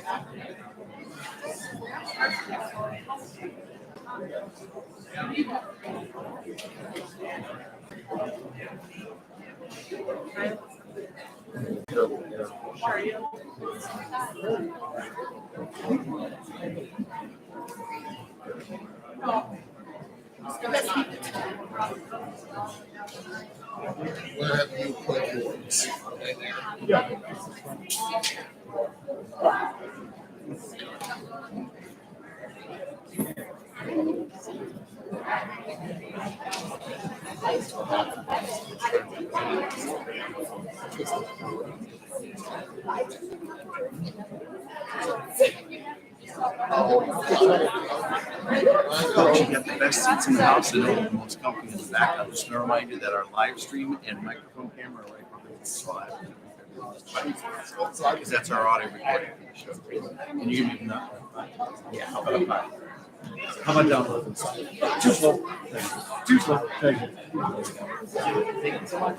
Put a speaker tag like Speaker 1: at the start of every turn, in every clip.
Speaker 1: Where have you put yours?
Speaker 2: You got the best seats in the house and the most comfy in the back. I'll just remind you that our live stream and microphone camera are right behind us. Because that's our audio recording for the show. And you give me nothing. Yeah, how about a 5? How about down low? Too slow. Thank you. Too slow. Thank you. Thank you so much.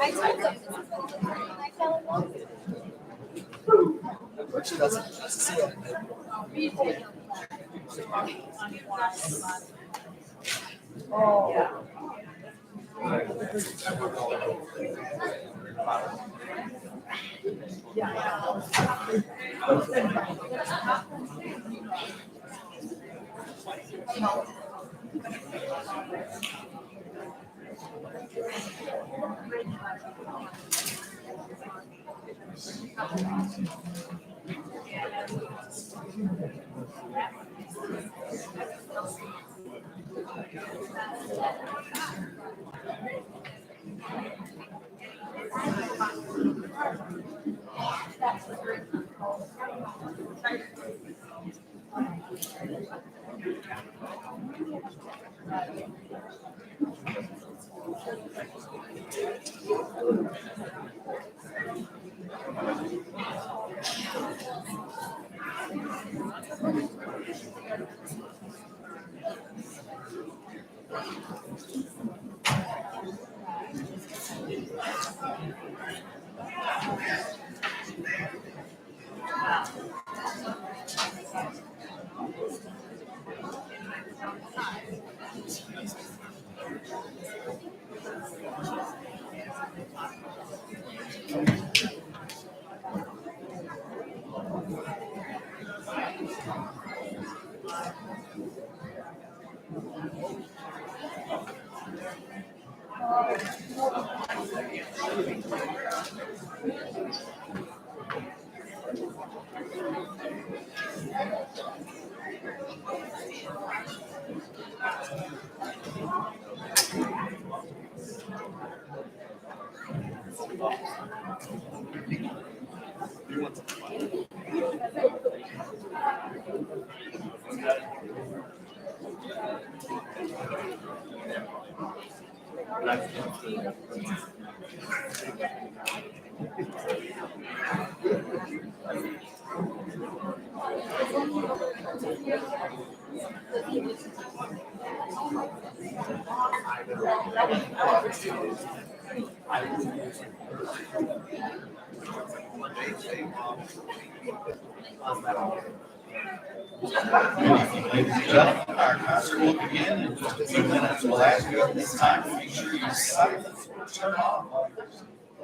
Speaker 2: Our concert will begin in just a few minutes. We'll ask you at this time to make sure you silence or turn off all your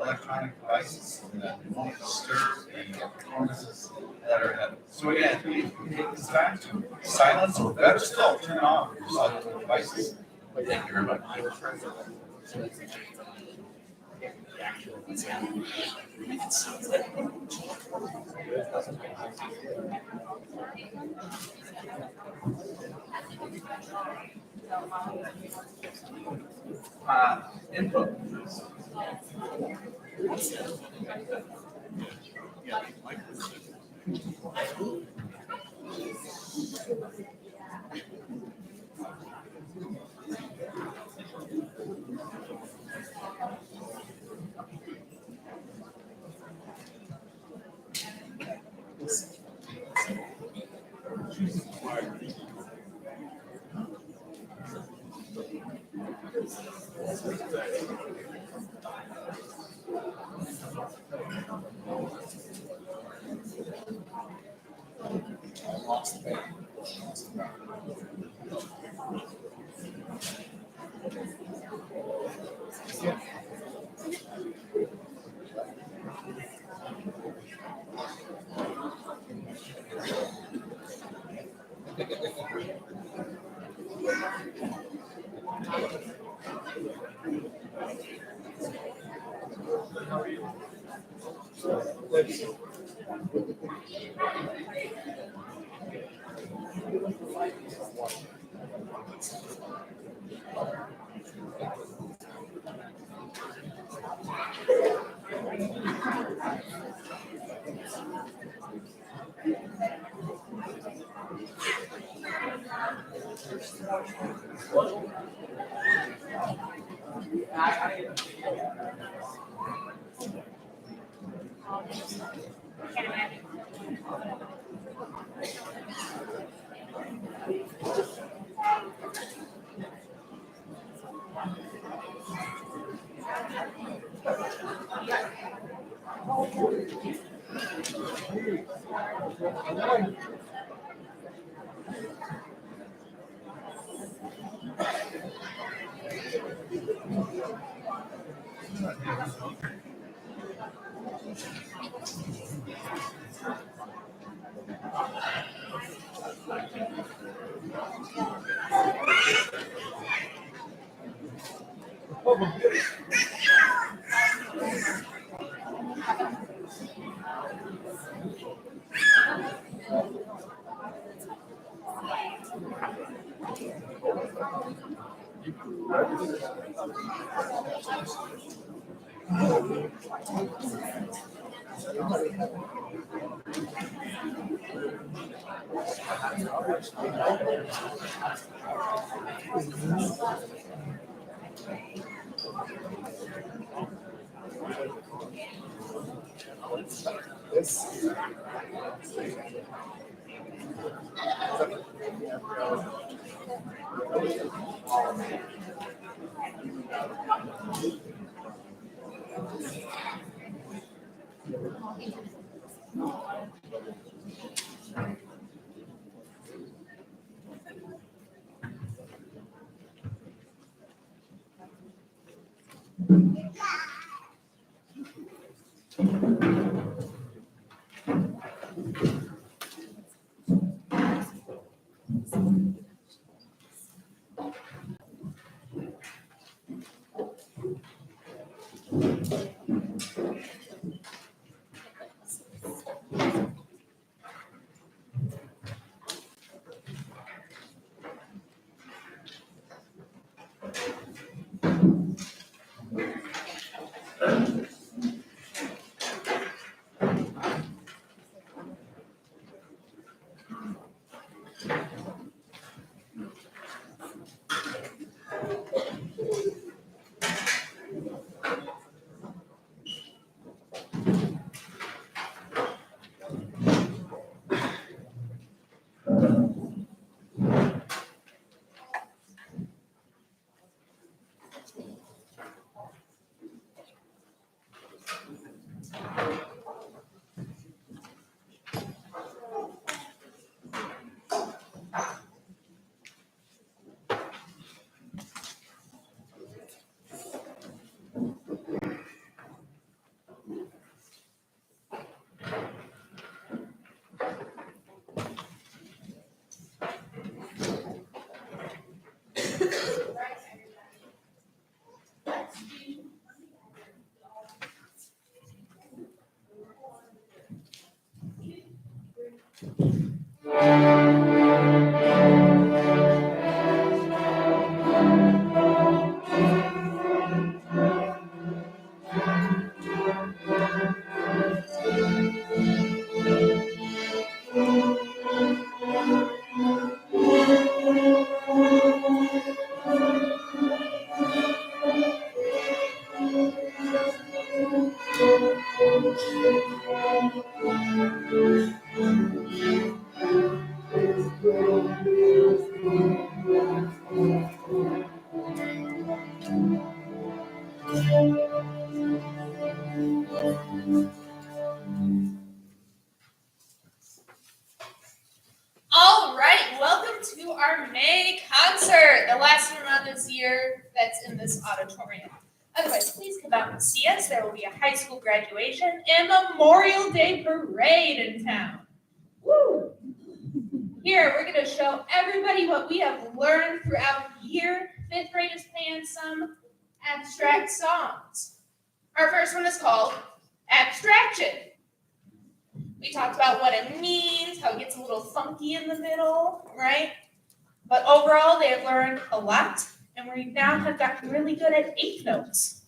Speaker 2: electronic devices that won't disturb the performances that are ahead. So again, please take this time to silence or better still, turn off your cellular devices. Thank you very much. Input.
Speaker 1: lost pay. This.
Speaker 3: All right, welcome to our May concert, the last one on this year that's in this auditorium. Otherwise, please come out and see us. There will be a high school graduation and Memorial Day parade in town. Woo! Here, we're going to show everybody what we have learned throughout the year. Fifth graders playing some abstract songs. Our first one is called Abstraction. We talked about what it means, how it gets a little funky in the middle, right? But overall, they have learned a lot, and we now have gotten really good at eighth notes.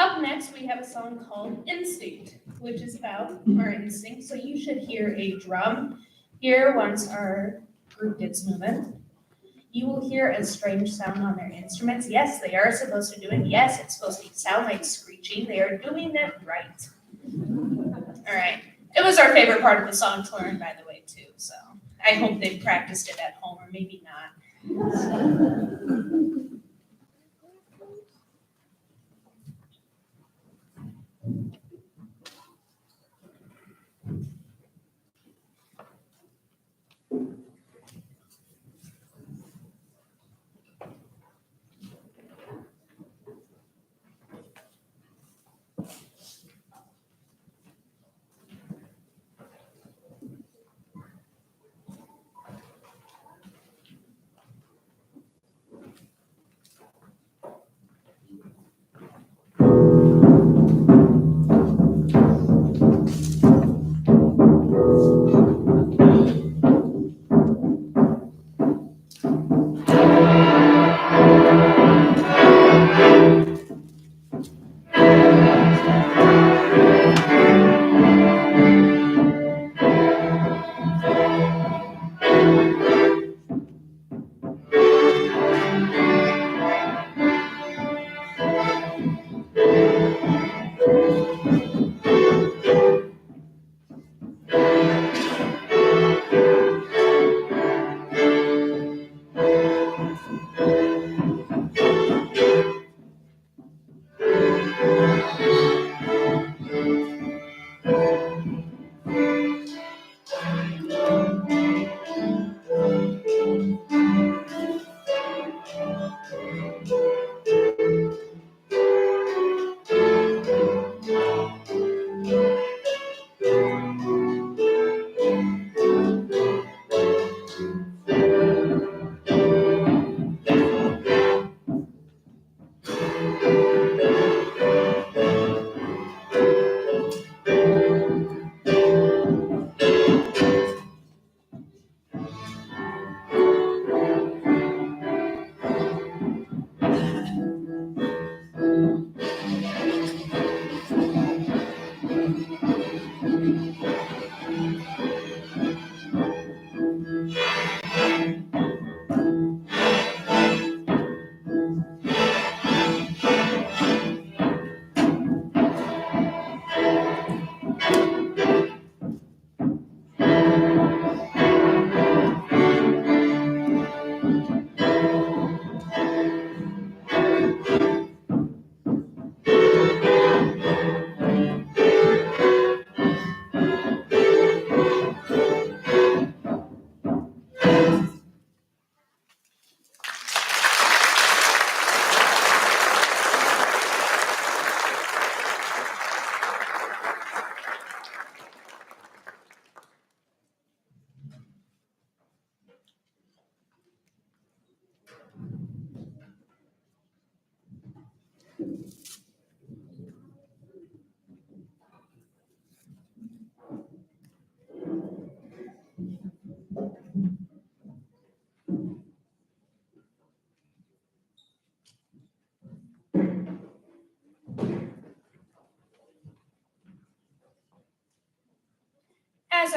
Speaker 3: Up next, we have a song called Instinct, which is about our instinct. So you should hear a drum here once our group gets moving. You will hear a strange sound on their instruments. Yes, they are supposed to do it. Yes, it's supposed to sound like screeching. They are doing it right. All right. It was our favorite part of the song to learn, by the way, too. So I hope they practiced it at home, or maybe not.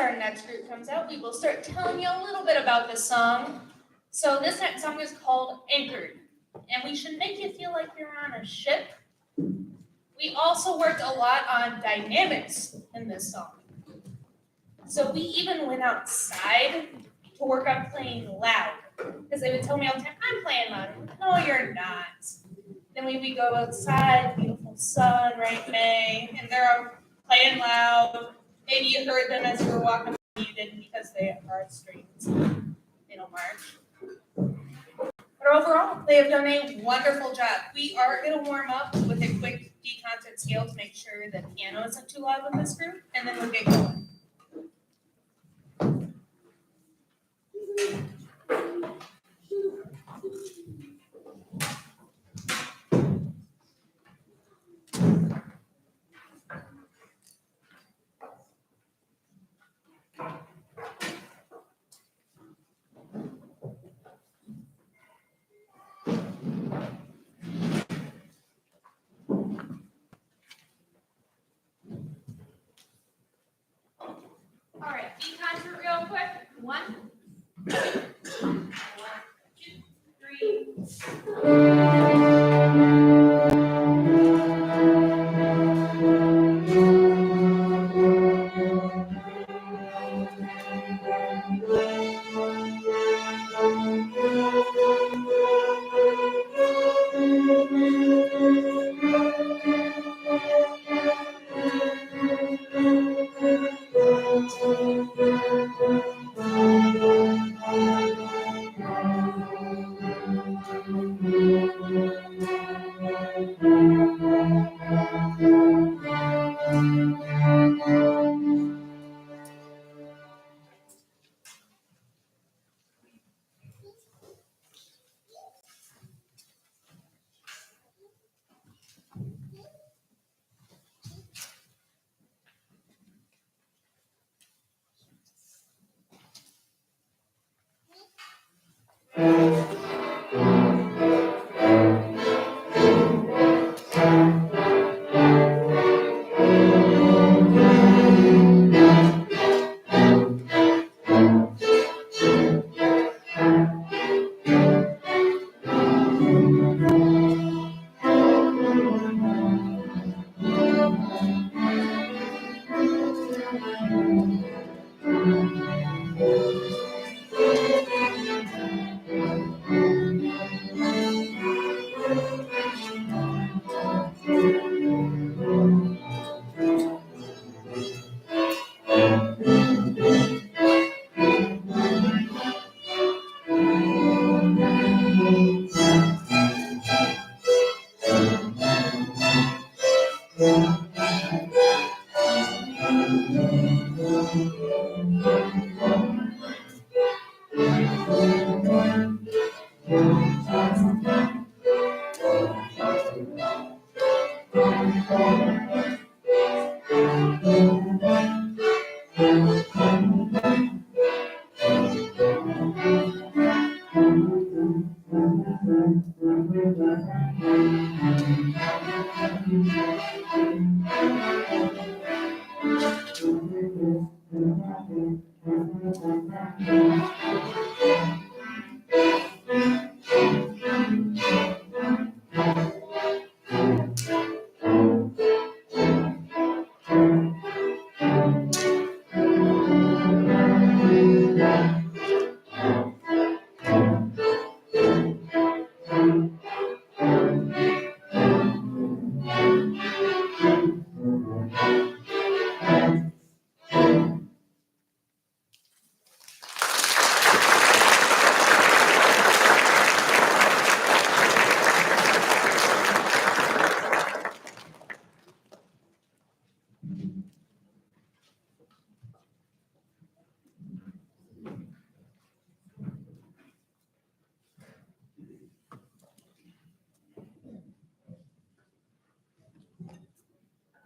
Speaker 3: our next group comes out, we will start telling you a little bit about this song. So this next song is called Anchored, and we should make you feel like you're on a ship. We also worked a lot on dynamics in this song. So we even went outside to work on playing loud, because they would tell me all the time, I'm playing loud. I'm like, no, you're not. Then we go outside, beautiful sun, right, May, and they're playing loud. Maybe you heard them as you were walking, you didn't because they are strings. They don't march. But overall, they have done a wonderful job. We are going to warm up with a quick D concert scale to make sure the piano isn't too loud with this group, and then we'll get going. All right, D concert real quick. 1, 2, 1, 2,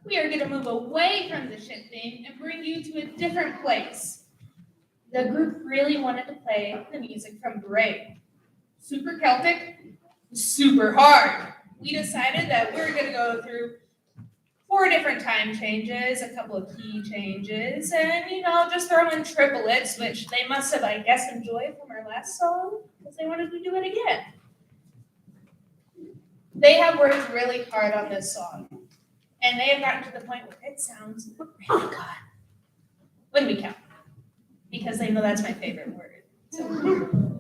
Speaker 3: We are going to move away from the ship theme and bring you to a different place. The group really wanted to play the music from Brave. Super Celtic, super hard. We decided that we're going to go through 4 different time changes, a couple of key changes, and just throw in triplets, which they must have, I guess, enjoyed from our last song because they wanted to do it again. They have worked really hard on this song, and they have gotten to the point where it sounds really good. When we count, because they know that's my favorite word. So.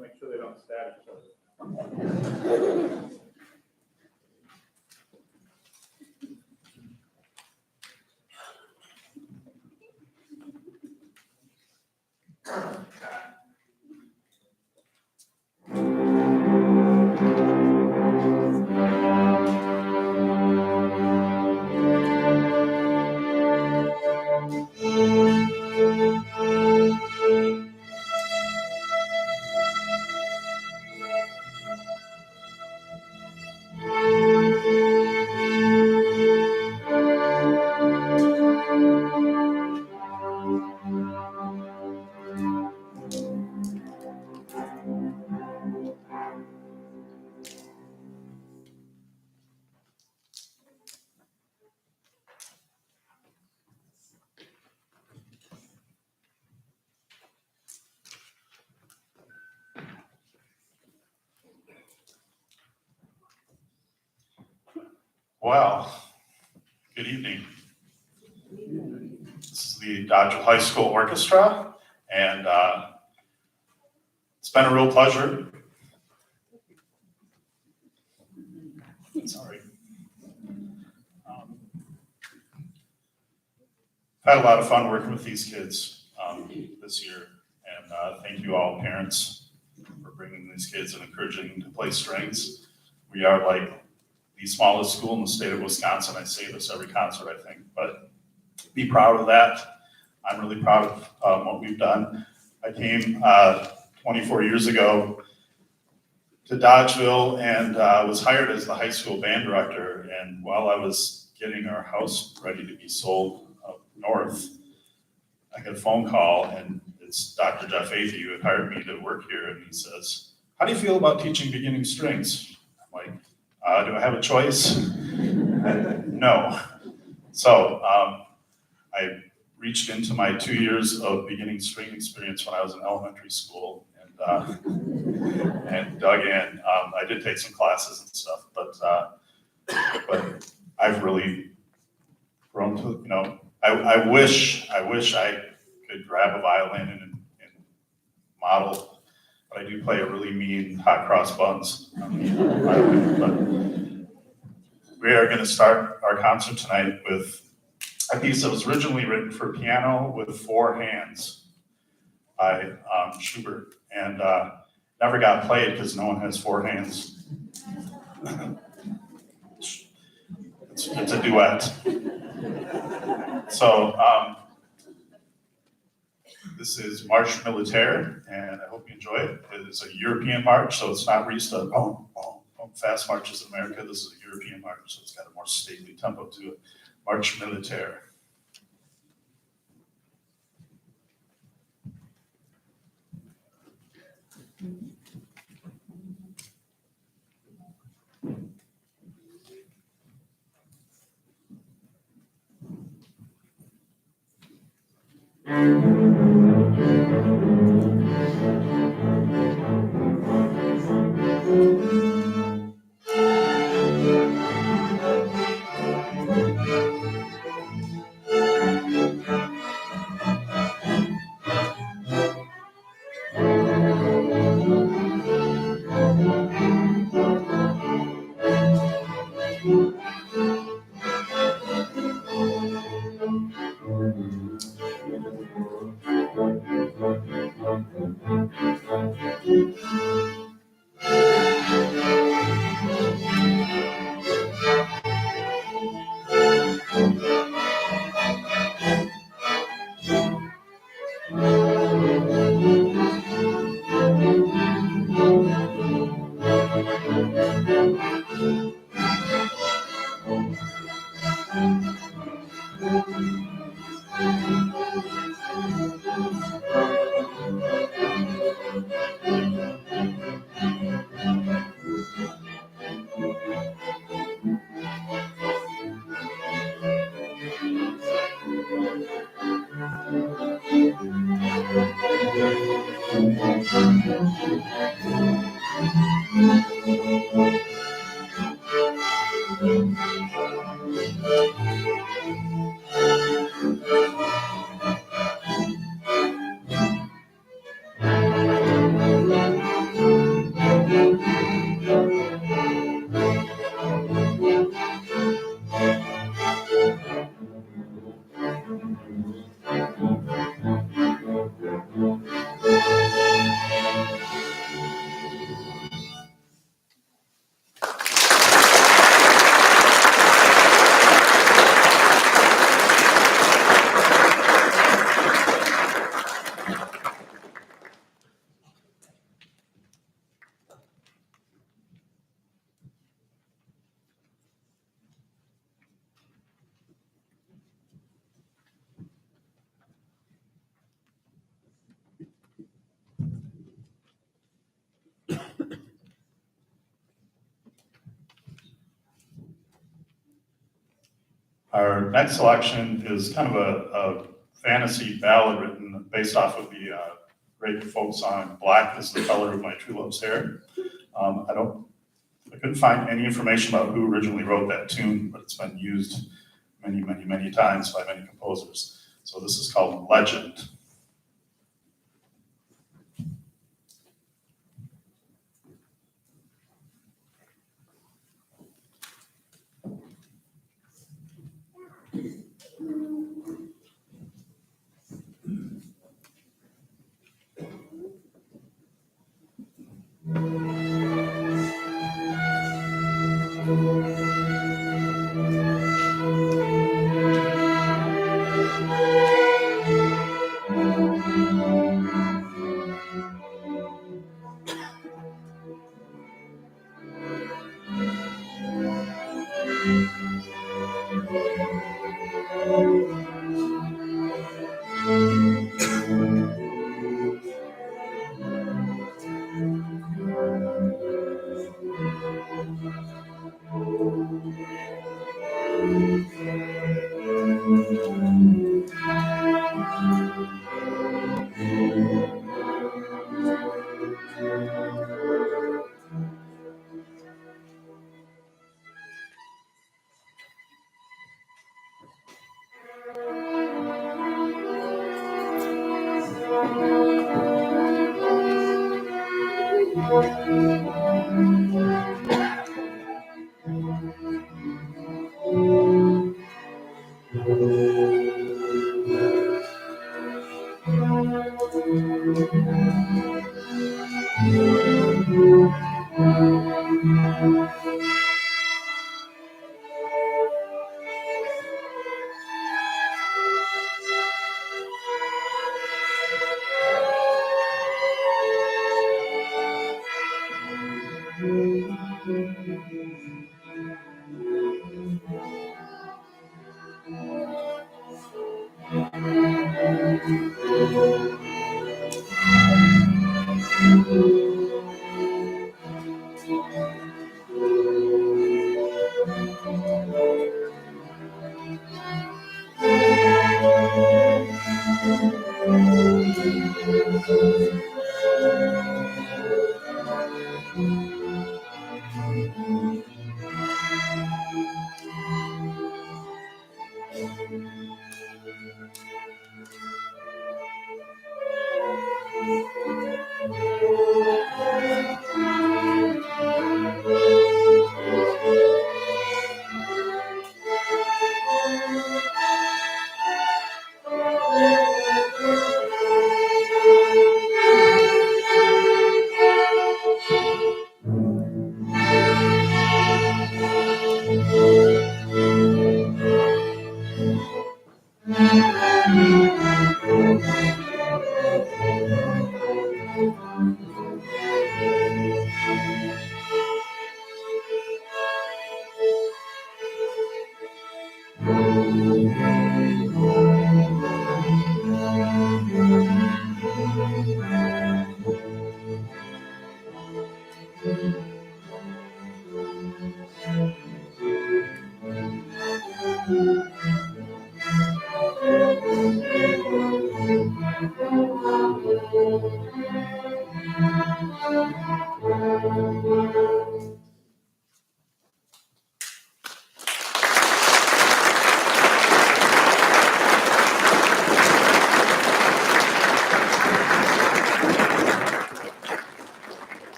Speaker 1: Make sure they don't stab each other.
Speaker 4: Well, good evening. This is the Dodgeville High School Orchestra, and it's been a real pleasure. Sorry. Had a lot of fun working with these kids this year, and thank you all parents for bringing these kids and encouraging them to play strings. We are like the smallest school in the state of Wisconsin. I say this every concert, I think, but be proud of that. I'm really proud of what we've done. I came 24 years ago to Dodgeville and was hired as the high school band director. And while I was getting our house ready to be sold up north, I got a phone call, and it's Dr. Jeff Athey who had hired me to work here. And he says, "How do you feel about teaching beginning strings?" I'm like, do I have a choice? No. So I reached into my 2 years of beginning string experience when I was in elementary school and dug in. I did take some classes and stuff, but I've really grown to, I wish I could grab a violin and model, but I do play a really mean hot cross buns on the violin. But we are going to start our concert tonight with a piece that was originally written for piano with 4 hands by Schubert, and never got played because no one has 4 hands. It's a duet. So this is Marche Militaire, and I hope you enjoy it. It is a European march, so it's not used to fast marches in America. This is a European march, so it's got a more stately tempo to it. Marche Militaire. Our next selection is kind of a fantasy ballad written based off of the great folk song "Black is the Color of My True Love's Hair." I don't I couldn't find any information about who originally wrote that tune, but it's been used many, many, many times by many composers. So this is called Legend.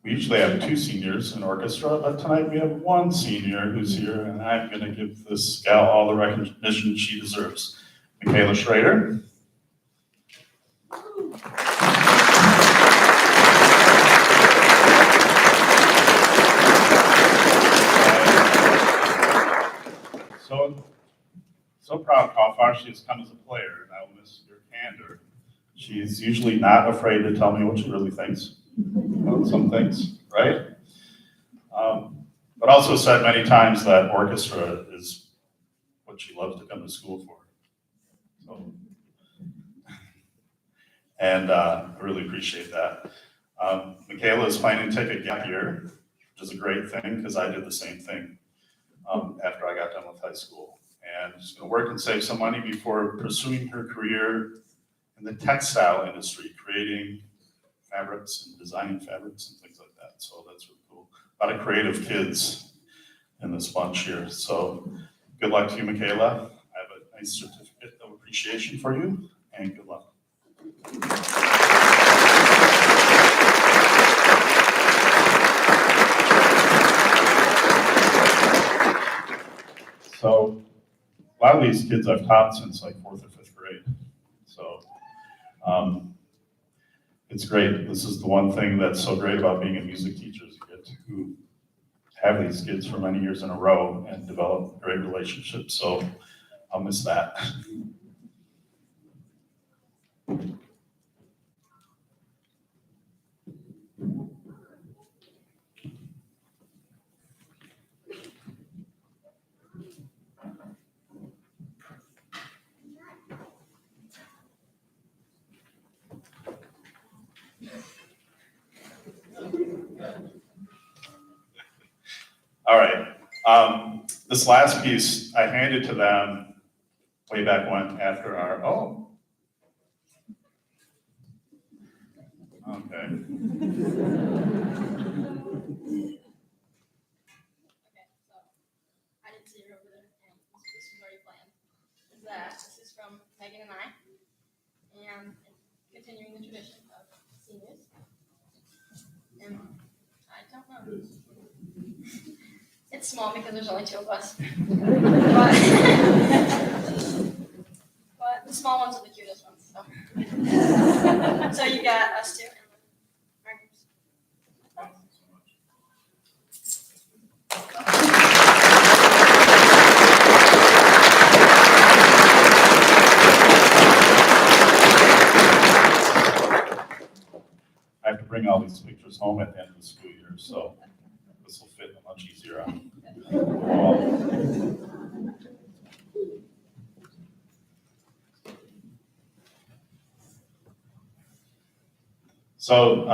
Speaker 4: We usually have 2 seniors in orchestra, but tonight we have 1 senior who's here, and I'm going to give this gal all the recognition she deserves. Michaela Schrader. So proud of how far she has come as a player, and I'll miss your candor. She's usually not afraid to tell me what she really thinks about some things, right? But also said many times that orchestra is what she loves to come to school for. So, And I really appreciate that. Michaela is planning to take a gap year, which is a great thing because I did the same thing after I got done with high school. And she's going to work and save some money before pursuing her career in the textile industry, creating fabrics and designing fabrics and things like that. So that's really cool. A lot of creative kids in this bunch here. So good luck to you, Michaela. I have a nice certificate of appreciation for you, and good luck. So a lot of these kids I've taught since like 4th or 5th grade. So it's great. This is the one thing that's so great about being a music teacher is you get to have these kids for many years in a row and develop great relationships. So I'll miss that. All right. This last piece I handed to them way back when after our, oh. Okay.
Speaker 5: Okay, so I didn't see her over there, and this was already planned. This is from Megan and I, and continuing the tradition of seniors. And I don't know. It's small because there's only 2 of us. But the small ones are the cutest ones. So, so you got us 2.
Speaker 4: I have to bring all these pictures home at the end of the school year, so this will fit much easier on the wall. So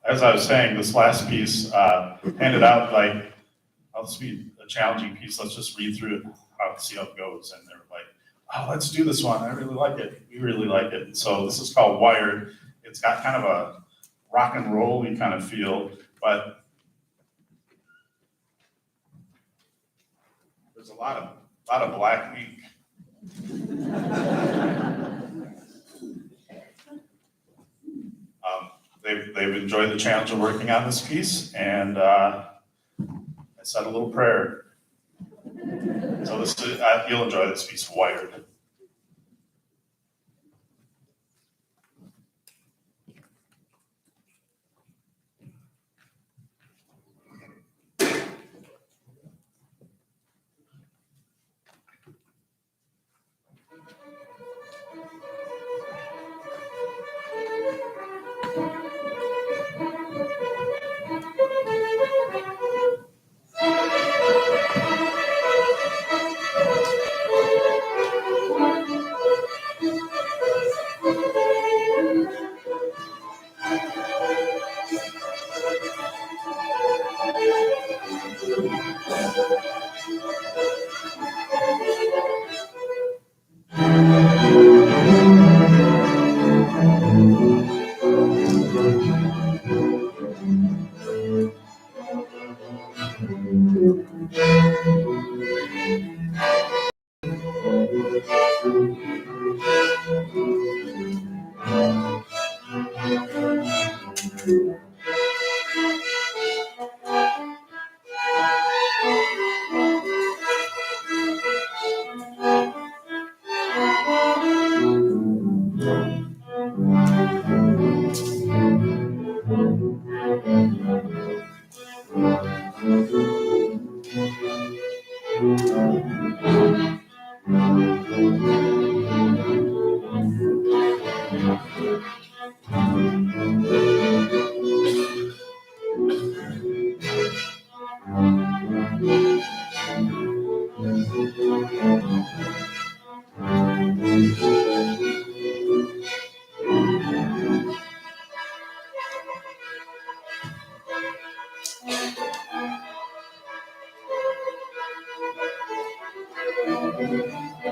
Speaker 4: as I was saying, this last piece handed out like, oh, this will be a challenging piece. Let's just read through it, see how it goes. And they're like, oh, let's do this one. I really like it. We really like it. So this is called Wired. It's got kind of a rock and roll-y kind of feel, but there's a lot of black ink. They've enjoyed the challenge of working on this piece, and I said a little prayer. So this is, you'll enjoy this piece, Wired.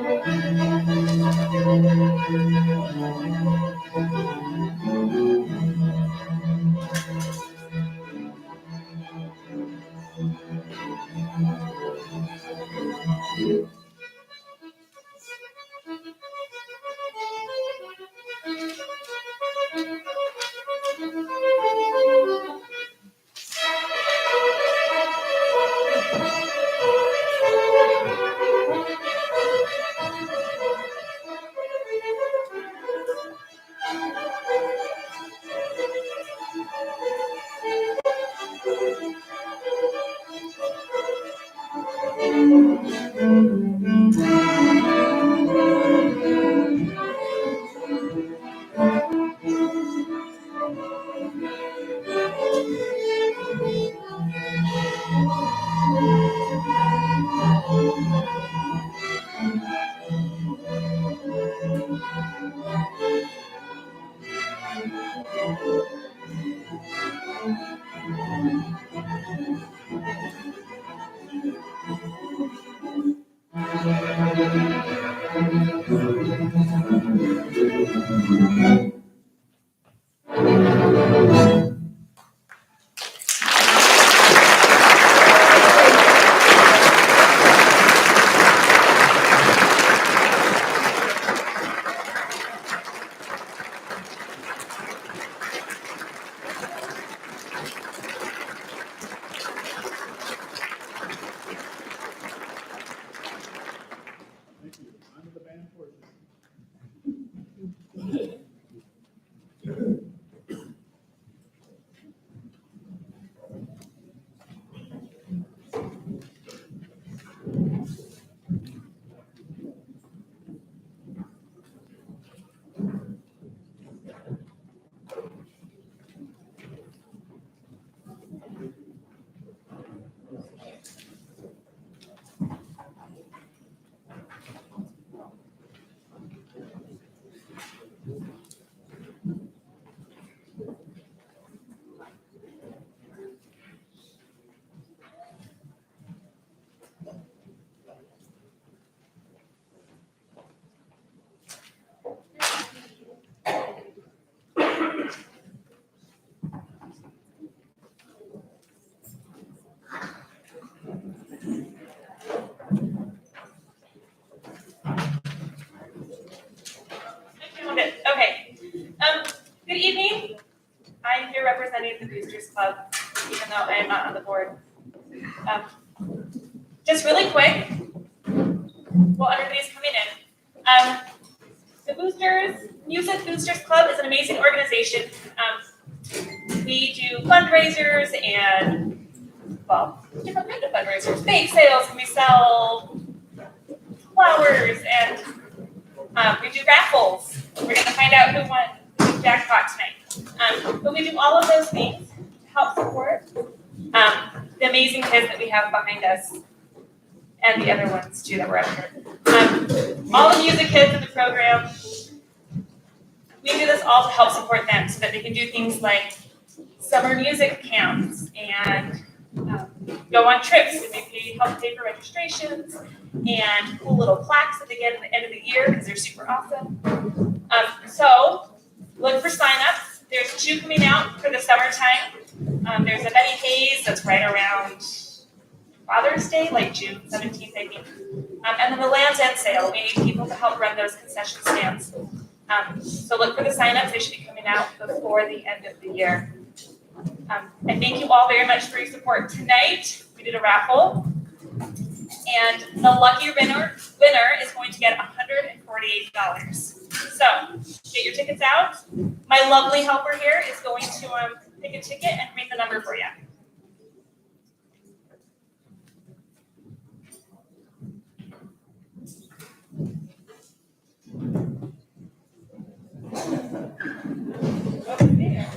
Speaker 1: Thank you. On to the band portion.
Speaker 3: Okay. Good evening. I'm here representing the Boosters Club, even though I am not on the board. Just really quick, while everybody's coming in. The Music Boosters Club is an amazing organization. We do fundraisers and, well, different kinds of fundraisers, bake sales, and we sell flowers, and we do raffles. We're going to find out who won the jackpot tonight. But we do all of those things to help support the amazing kids that we have behind us, and the other ones too that were up here. All the music kids in the program, we do this all to help support them so that they can do things like summer music camps and go on trips, and maybe help pay for registrations and cool little plaques that they get at the end of the year because they're super awesome. So look for signups. There's 2 coming out for the summertime. There's a Betty Hayes that's right around Father's Day, like June 17th, I think. And then the Land's End sale. We need people to help run those concession stands. So look for the signups. They should be coming out before the end of the year. I thank you all very much for your support tonight. We did a raffle, and the lucky winner is going to get $148. So get your tickets out. My lovely helper here is going to pick a ticket and read the number for you. Over there.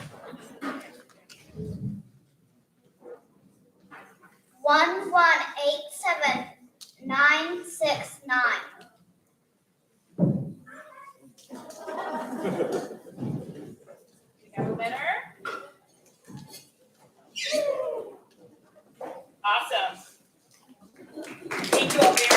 Speaker 6: 1187969.
Speaker 3: We got a winner. Awesome. Thank you all very much.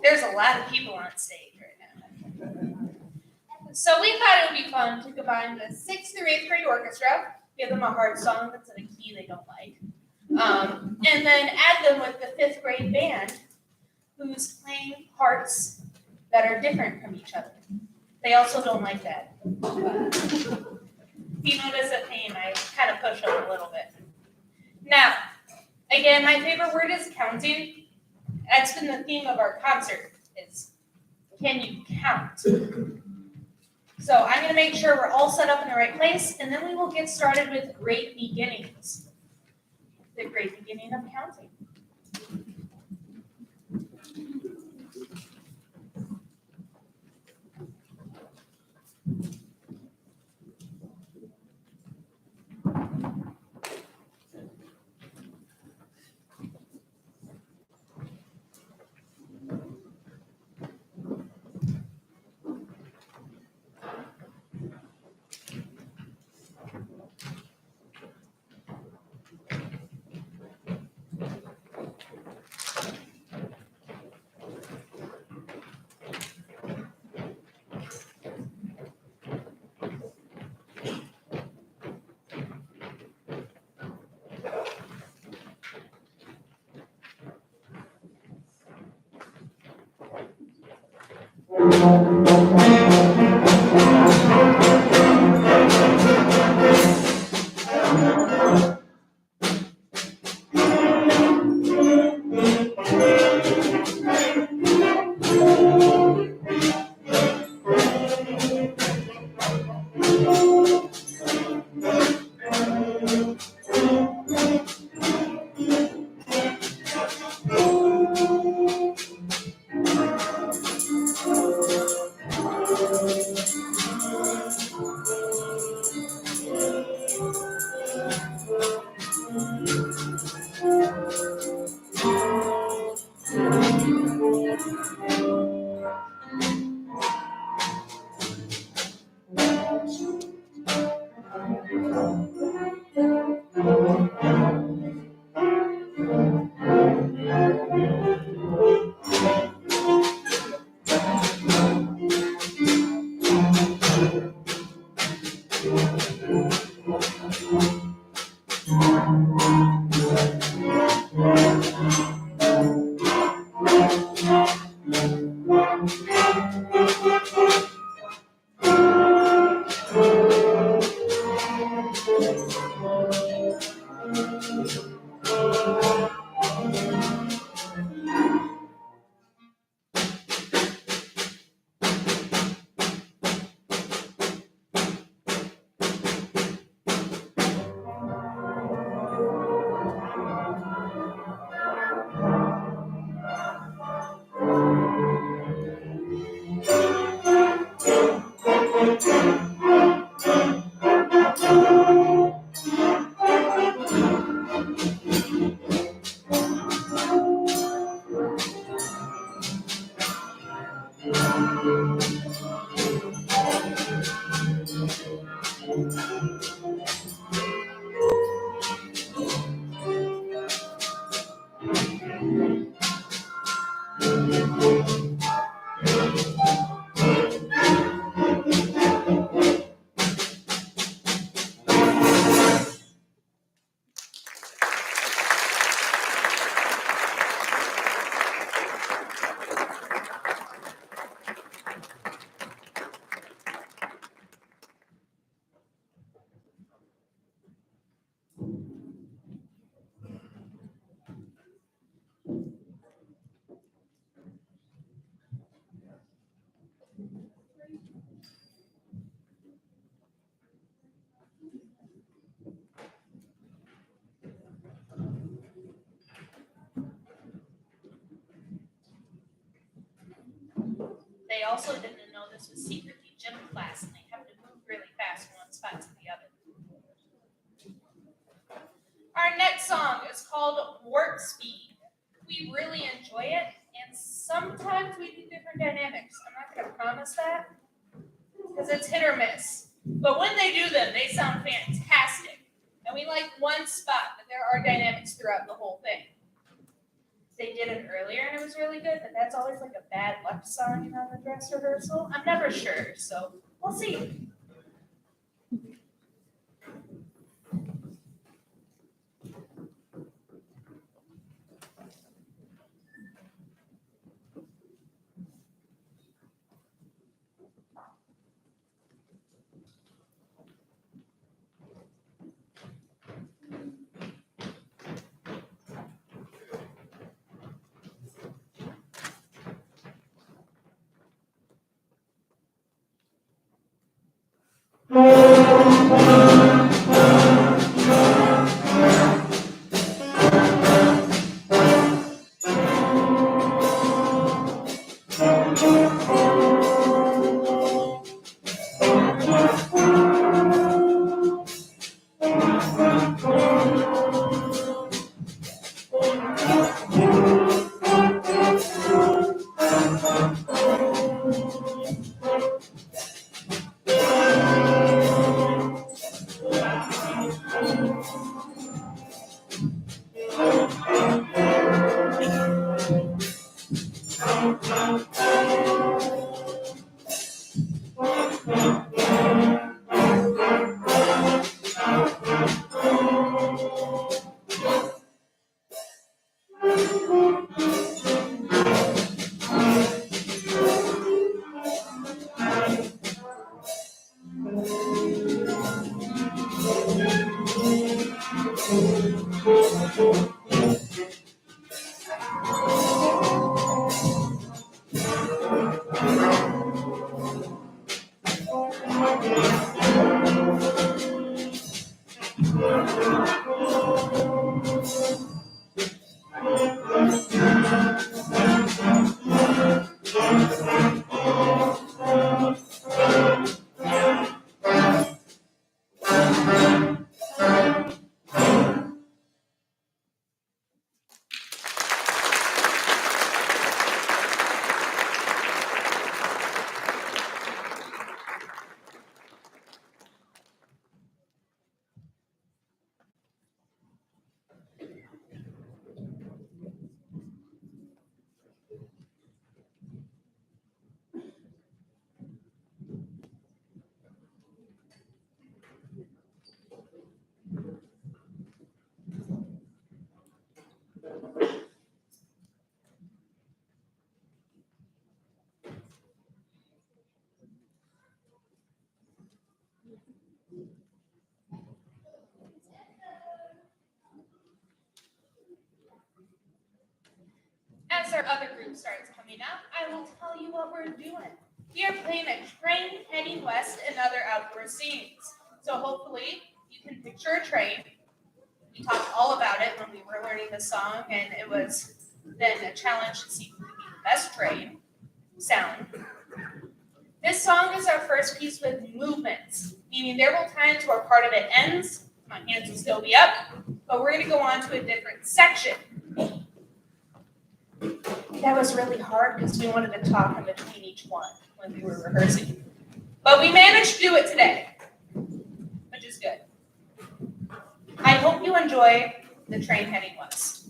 Speaker 3: There's a lot of people on stage right now. So we thought it would be fun to combine the 6th through 8th grade orchestra, give them a hard song that's in a key they don't like, and then add them with the 5th grade band who's playing parts that are different from each other. They also don't like that. But if you notice a theme, I kind of push them a little bit. Now, again, my favorite word is counting. That's been the theme of our concert, is can you count? So I'm going to make sure we're all set up in the right place, and then we will get started with great beginnings. The great beginning of counting. They also didn't know this was secretly gym class, and they have to move really fast from one spot to the other. Our next song is called Warp Speed. We really enjoy it, and sometimes we do different dynamics. I'm not going to promise that, because it's hit or miss. But when they do them, they sound fantastic. And we like one spot, but there are dynamics throughout the whole thing. they did it earlier and it was really good, but that's always like a bad luck song on the dress rehearsal. I'm never sure, so we'll see. As our other group starts coming up, I will tell you what we're doing. We are playing a train heading west and other outdoor scenes. So hopefully you can picture a train. We talked all about it when we were learning the song, and it was then a challenge to see who could be the best train sound. This song is our first piece with movements, meaning there will times where part of it ends, my hands will still be up, but we're gonna go on to a different section. That was really hard because we wanted to talk in between each one when we were rehearsing. But we managed to do it today, which is good. I hope you enjoy the train heading west.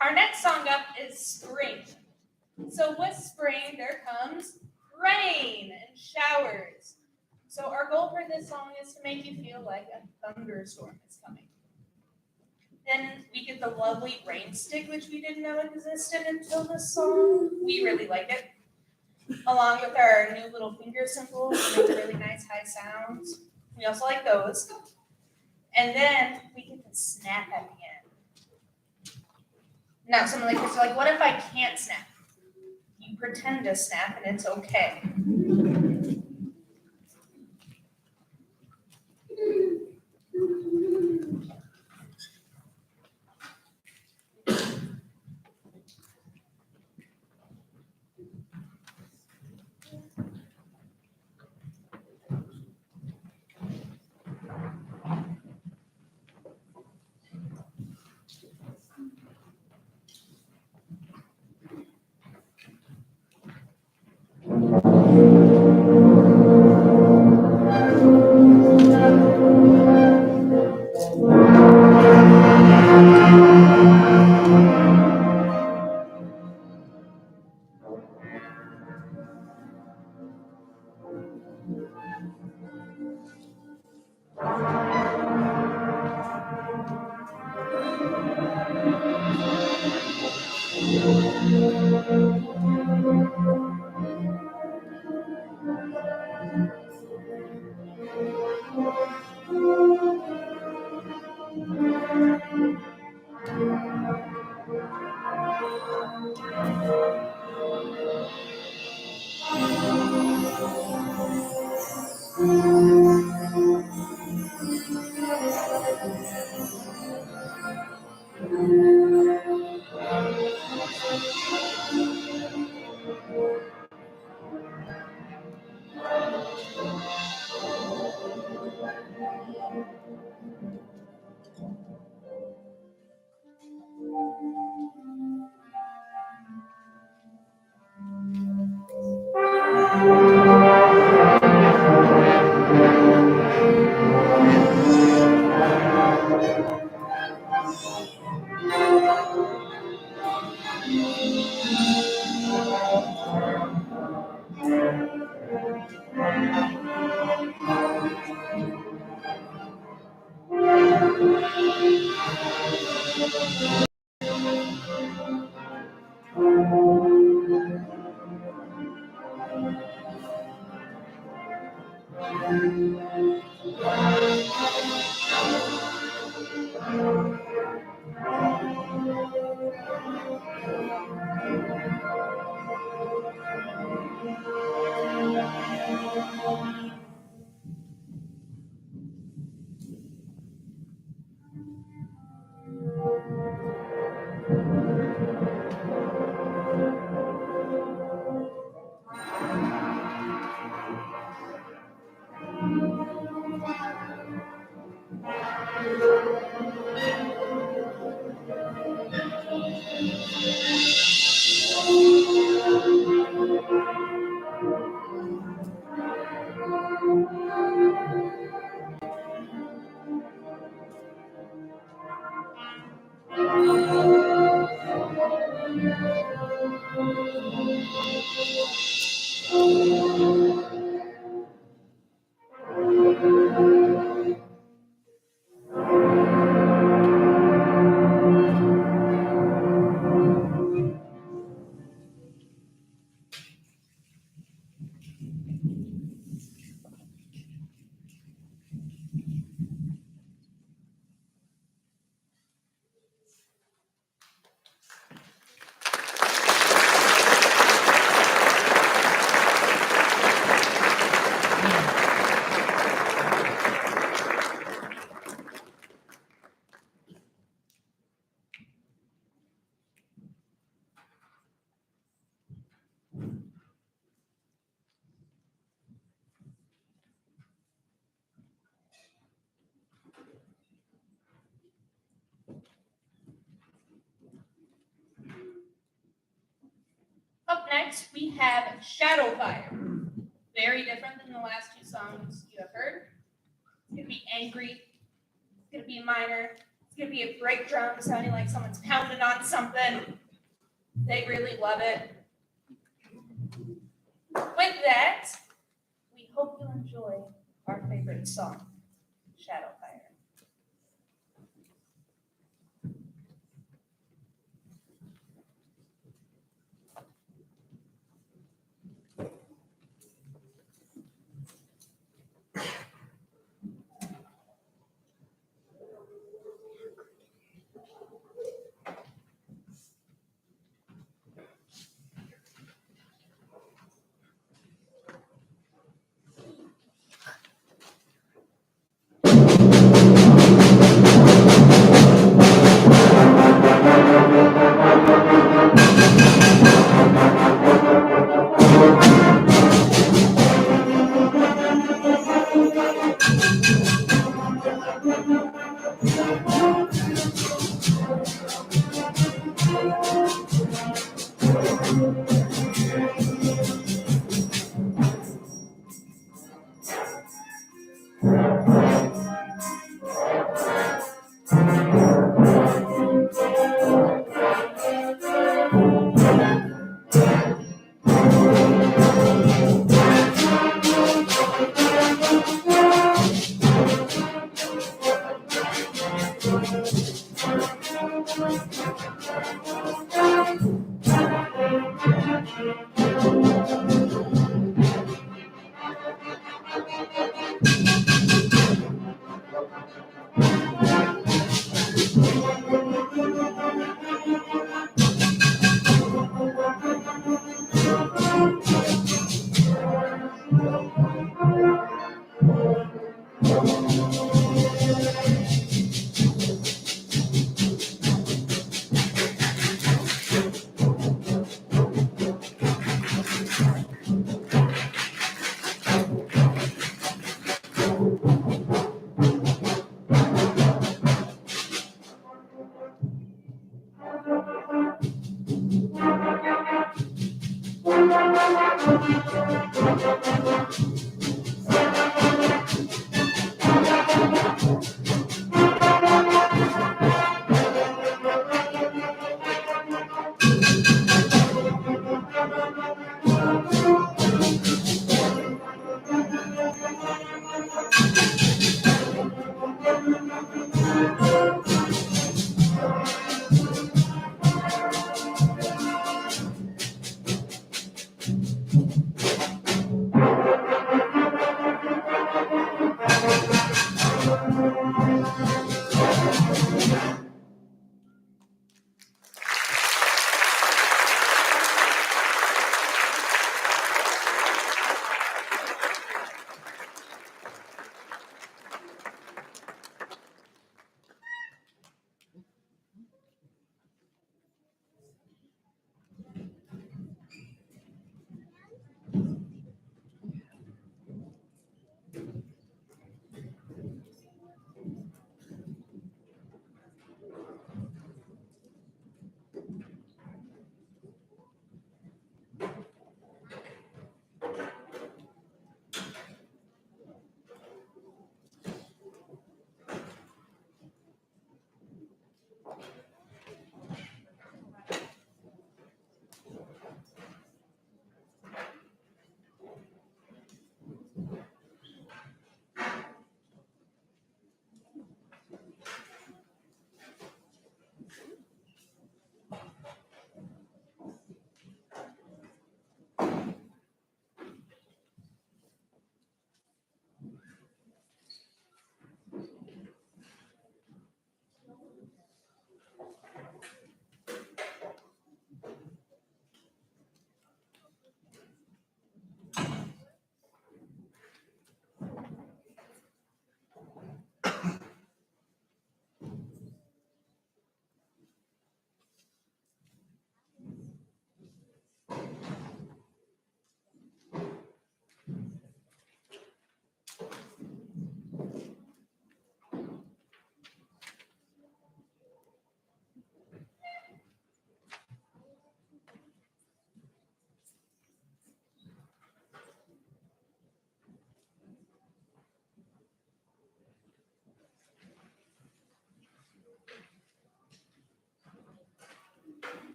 Speaker 3: Our next song up is Spring. So with spring, there comes rain and showers. So our goal for this song is to make you feel like a thunderstorm is coming. Then we get the lovely rain stick, which we didn't know existed until this song. We really like it. Along with our new little finger cymbals, make really nice high sounds. We also like those. And then we get the snap at the end. Now, some of the kids are like, what if I can't snap? You pretend to snap and it's okay. Up next, we have Shadow Fire. Very different than the last two songs you have heard. It's gonna be angry. It's gonna be minor. It's gonna be a break drum sounding like someone's pounding on something. They really love it. With that, we hope you enjoy our favorite song, Shadow Fire.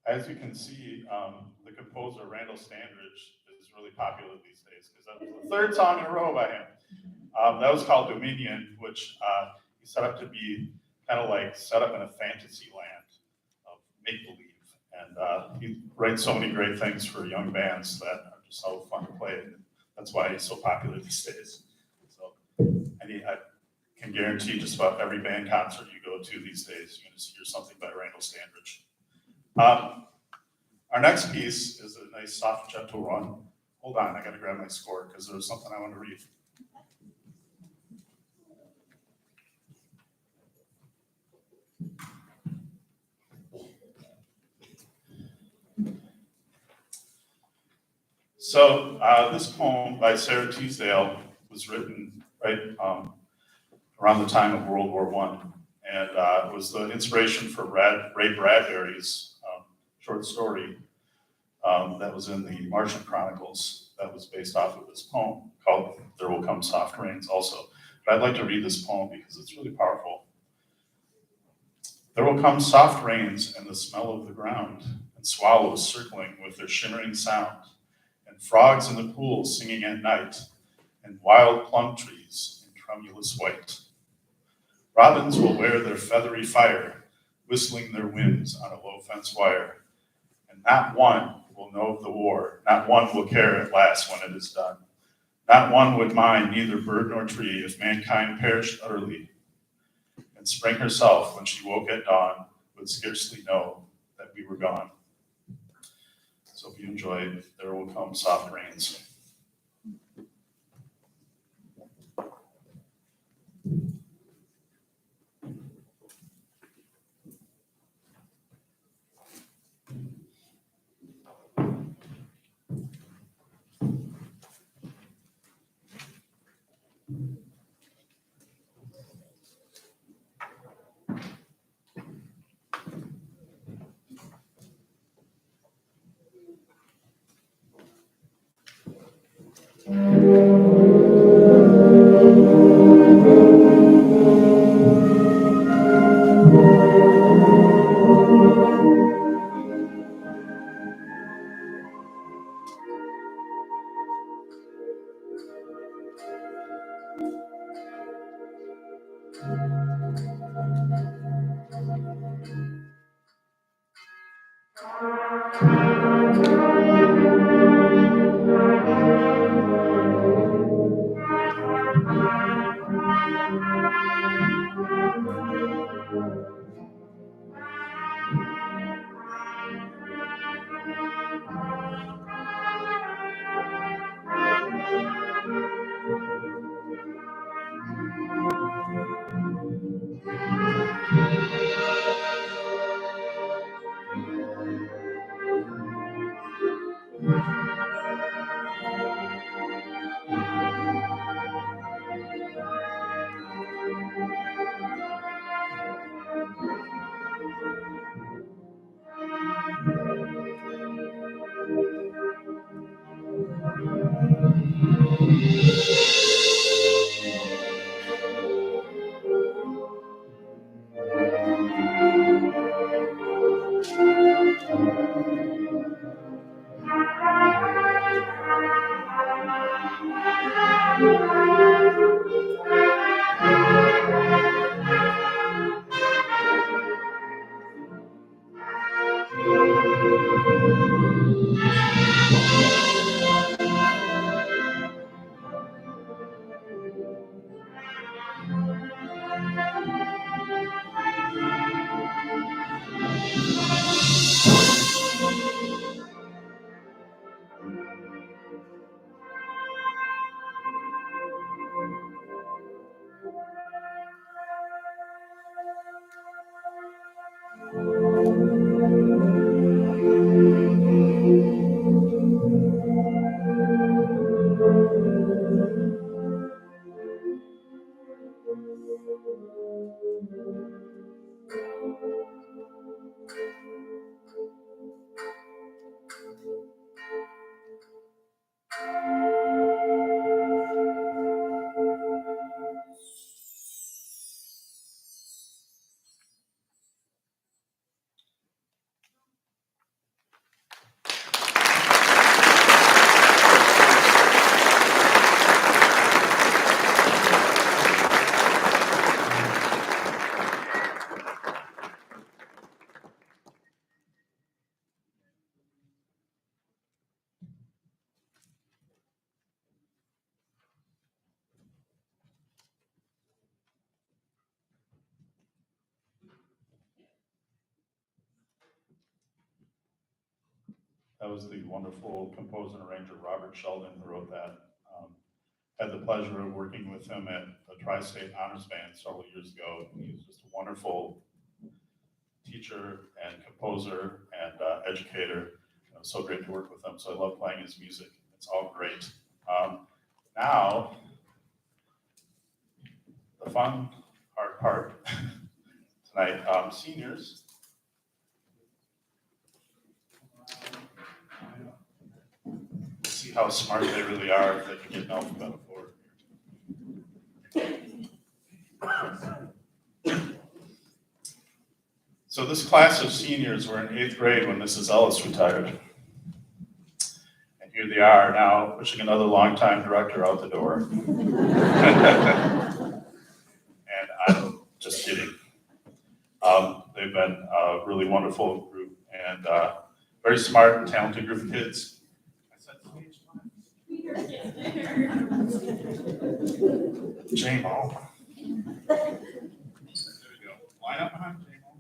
Speaker 4: As you can see, the composer Randall Standridge is really popular these days because that was the third song in a row by him. That was called Dominion, which he set up to be kind of like set up in a fantasy land of make-believe. And he writes so many great things for young bands that are just so fun to play. That's why he's so popular these days. So, I can guarantee just about every band concert you go to these days, you're going to hear something by Randall Standridge. Our next piece is a nice, soft, gentle run. Hold on, I got to grab my score because there was something I want to read. So this poem by Sarah Teasdale was written right around the time of World War I, and it was the inspiration for Ray Bradbury's short story that was in the Martian Chronicles that was based off of this poem called There Will Come Soft Rains also. But I'd like to read this poem because it's really powerful. There will come soft rains and the smell of the ground, and swallows circling with their shimmering sound, and frogs in the pools singing at night, and wild plum trees in tremulous white. Robins will wear their feathery fire, whistling their winds on a low fence wire, and not one will know of the war, not one will care at last when it is done. Not one would mind neither bird nor tree if mankind perished utterly. And spring herself, when she woke at dawn, would scarcely know that we were gone. So if you enjoyed, There Will Come Soft Rains. That was the wonderful composer and arranger Robert Sheldon who wrote that. Had the pleasure of working with him at the Tri-State Honors Band several years ago. He was just a wonderful teacher and composer and educator. It was so great to work with him. So I love playing his music. It's all great. Now, the fun, hard part tonight, seniors. See how smart they really are if they can get an alphabetical order. So this class of seniors were in 8th grade when Mrs. Ellis retired. And here they are now pushing another longtime director out the door. And I'm just kidding. They've been a really wonderful group and very smart and talented group of kids. J-Mo. There we go. Line up behind J-Mo.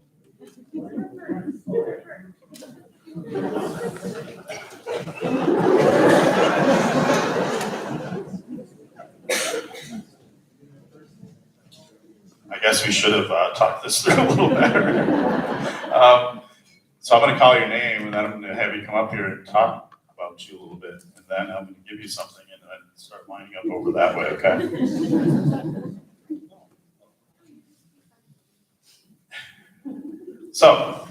Speaker 4: I guess we should have talked this through a little better. So I'm going to call your name, and then I'm going to have you come up here and talk about you a little bit, and then I'm going to give you something, and then start lining up over that way, okay? So,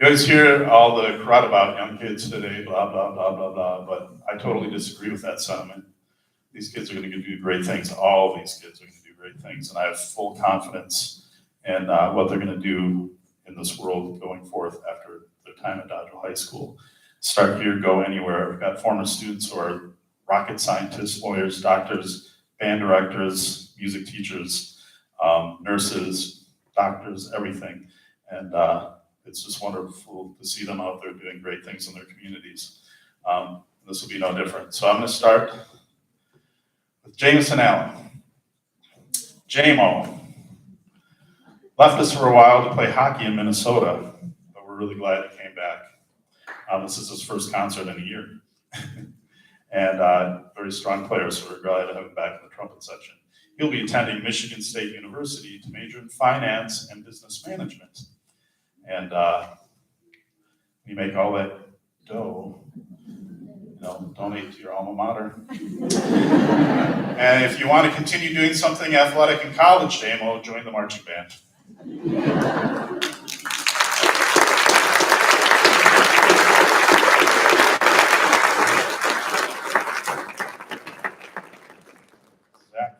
Speaker 4: you always hear all the crud about young kids today, blah, blah, blah, blah, blah, but I totally disagree with that sentiment. These kids are going to do great things. All these kids are going to do great things, and I have full confidence in what they're going to do in this world going forth after their time at Dodgeville High School. Start here, go anywhere. We've got former students who are rocket scientists, lawyers, doctors, band directors, music teachers, nurses, doctors, everything. And it's just wonderful to see them out there doing great things in their communities. This will be no different. So I'm going to start with Jamison Allen. JMO left us for a while to play hockey in Minnesota, but we're really glad he came back. This is his first concert in a year. And very strong player, so we're glad to have him back in the trumpet section. He'll be attending Michigan State University to major in finance and business management. And you make all that dough, donate to your alma mater. And if you want to continue doing something athletic in college, JMO, join the marching band.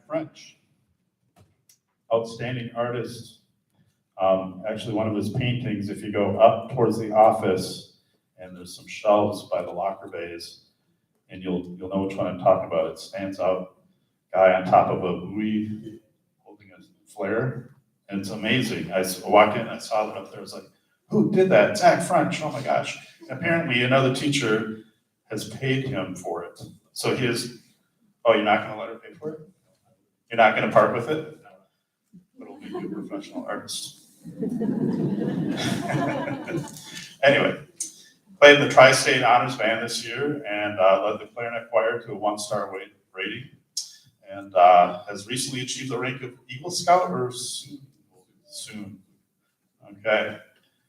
Speaker 4: French, outstanding artist. Actually, one of his paintings, if you go up towards the office, and there's some shelves by the locker bays, and you'll know which one I'm talking about. It stands out, guy on top of a buoy holding a flare, and it's amazing. I walked in, I saw it up there. I was like, "Who did that?" Zach French. Oh my gosh! Apparently, another teacher has paid him for it. So he is. Oh, you're not going to let her pay for it? You're not going to part with it? But it'll make you a professional artist. Anyway, played in the Tri-State Honors Band this year and led the clarinet choir to a 1-star rating, and has recently achieved the rank of Eagle Scout, or soon. Okay,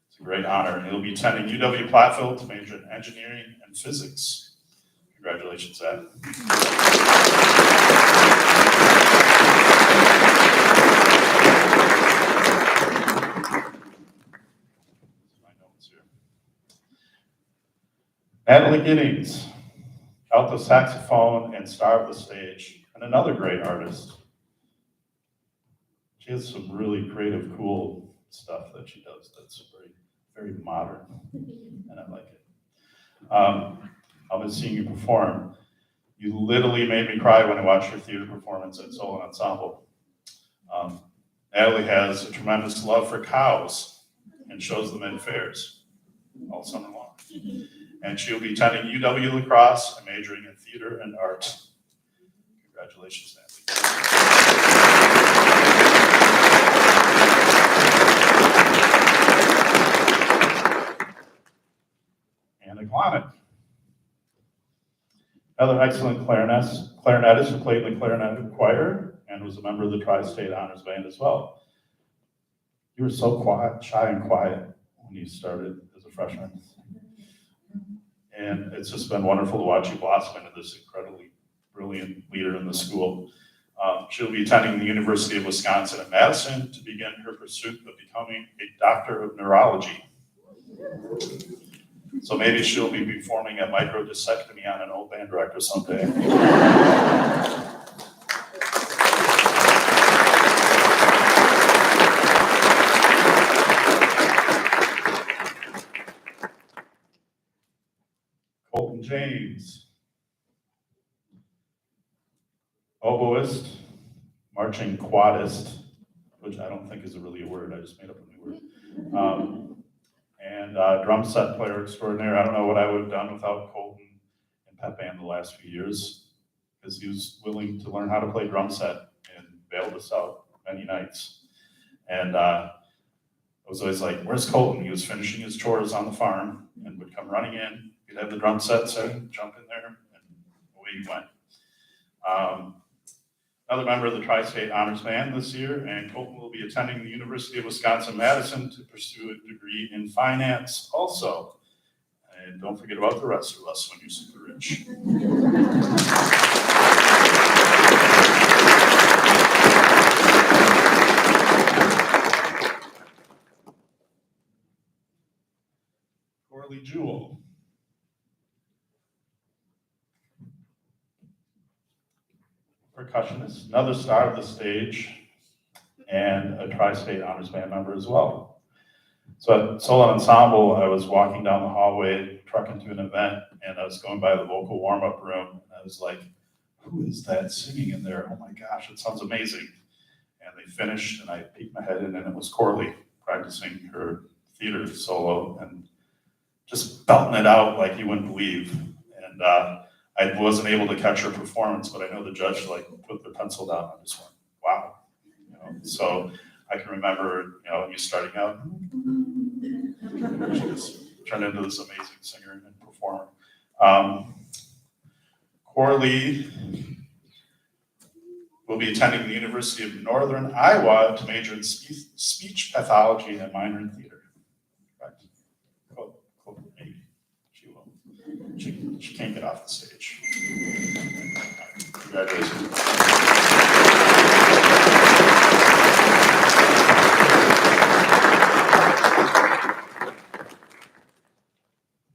Speaker 4: it's a great honor. And he'll be attending UW-Platteville to major in engineering and physics. Congratulations, Ed. Natalie Giddings, alto saxophone and star of the stage, and another great artist. She has some really creative, cool stuff that she does that's very, very modern, and I like it. I've been seeing you perform. You literally made me cry when I watched your theater performance at Solo Ensemble. Natalie has a tremendous love for cows and shows them in fairs all summer long. And she'll be attending UW La Crosse and majoring in theater and art. Congratulations, Natalie. Anna Klonick. Another excellent clarinetist who played in the clarinet choir and was a member of the Tri-State Honors Band as well. You were so shy and quiet when you started as a freshman. And it's just been wonderful to watch you blossom into this incredibly brilliant leader in the school. She'll be attending the University of Wisconsin at Madison to begin her pursuit of becoming a doctor of neurology. So maybe she'll be performing a microdiscectomy on an old band director someday. Colton James, oboist, marching quadist, which I don't think is really a word, I just made up a new word. And drum set player extraordinaire. I don't know what I would have done without Colton and Pep Band the last few years, because he was willing to learn how to play drum set and bailed us out many nights. And I was always like, "Where's Colton?" He was finishing his chores on the farm and would come running in. He'd have the drum set set, jump in there, and away he went. Another member of the Tri-State Honors Band this year, and Colton will be attending the University of Wisconsin-Madison to pursue a degree in finance also. And don't forget about the rest of us when you're super rich. Corley Jewell. Percussionist, another star of the stage, and a Tri-State Honors Band member as well. So at Solo Ensemble, I was walking down the hallway, trucking to an event, and I was going by the vocal warm-up room, and I was like, "Who is that singing in there? Oh my gosh, it sounds amazing." And they finished, and I peeked my head in, and it was Corley practicing her theater solo and just belting it out like you wouldn't believe. And I wasn't able to catch her performance, but I know the judge like put their pencil down and just went, wow. You know, so I can remember, you know, you starting out, she just turned into this amazing singer and performer. Corley will be attending the University of Northern Iowa to major in speech pathology and minor in theater. Right. Cool. Maybe she will. She can't get off the stage. Congratulations.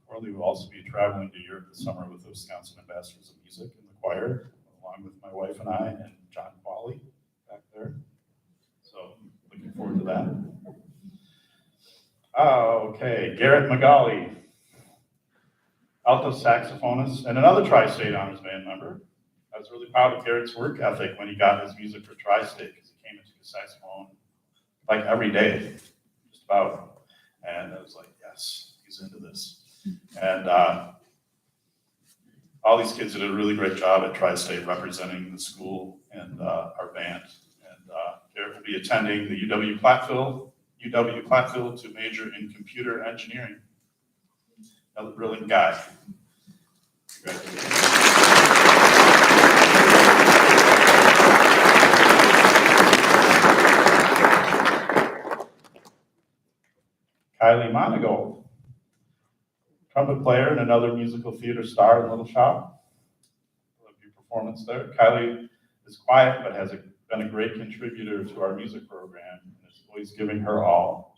Speaker 4: Corley will also be traveling to Europe this summer with the Wisconsin Ambassadors of Music in the choir, along with my wife and I and John Qualley back there. So looking forward to that. Okay, Garrett McGauley, alto saxophonist and another Tri-State Honors Band member. I was really proud of Garrett's work ethic when he got his music for Tri-State because he came into the saxophone like every day, just about. And I was like, yes, he's into this. And all these kids did a really great job at Tri-State representing the school and our band. And Garrett will be attending the UW Platteville to major in computer engineering. Another brilliant guy. Congratulations. Kylie Monagold, trumpet player and another musical theater star in Little Shop. Love your performance there. Kylie is quiet but has been a great contributor to our music program and is always giving her all.